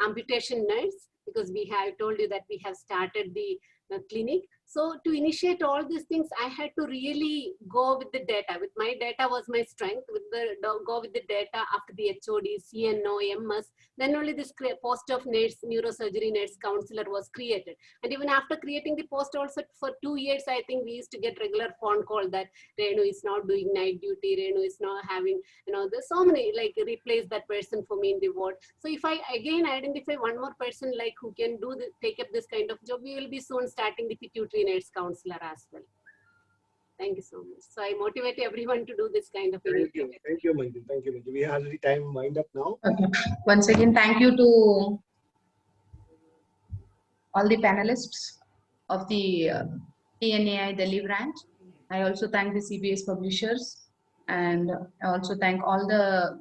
F: amputation nurse, because I told you that we have started the clinic. So to initiate all these things, I had to really go with the data. With my data was my strength. Go with the data after the HOD, CNO, MS. Then only this post of nurse, neurosurgery nurse counselor was created. And even after creating the post also for 2 years, I think we used to get regular phone call that Renu is not doing night duty. Renu is not having, there's so many, like replace that person for me in the ward. So if I again identify one more person like who can take up this kind of job, we will be soon starting the pituitary nurse counselor as well. Thank you so much. So I motivate everyone to do this kind of initiative.
A: Thank you, Manju. Thank you, Manju. We have the time wind up now.
G: Okay. Once again, thank you to all the panelists of the TNAI Delhi branch. I also thank the CBS publishers, and I also thank all the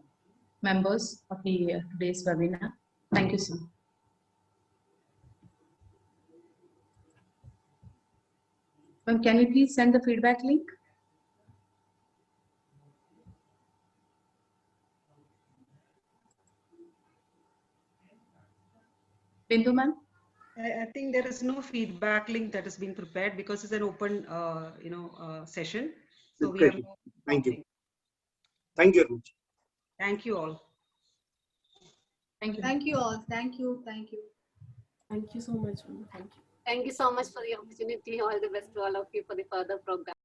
G: members of the today's webinar. Thank you, sir. Can you please send the feedback link? Bindu ma'am?
D: I think there is no feedback link that has been prepared because it's an open, session. So we have.
A: Thank you. Thank you.
D: Thank you all.
G: Thank you.
E: Thank you all. Thank you. Thank you.
H: Thank you so much. Thank you.
F: Thank you so much for the opportunity. All the best to all of you for the further program.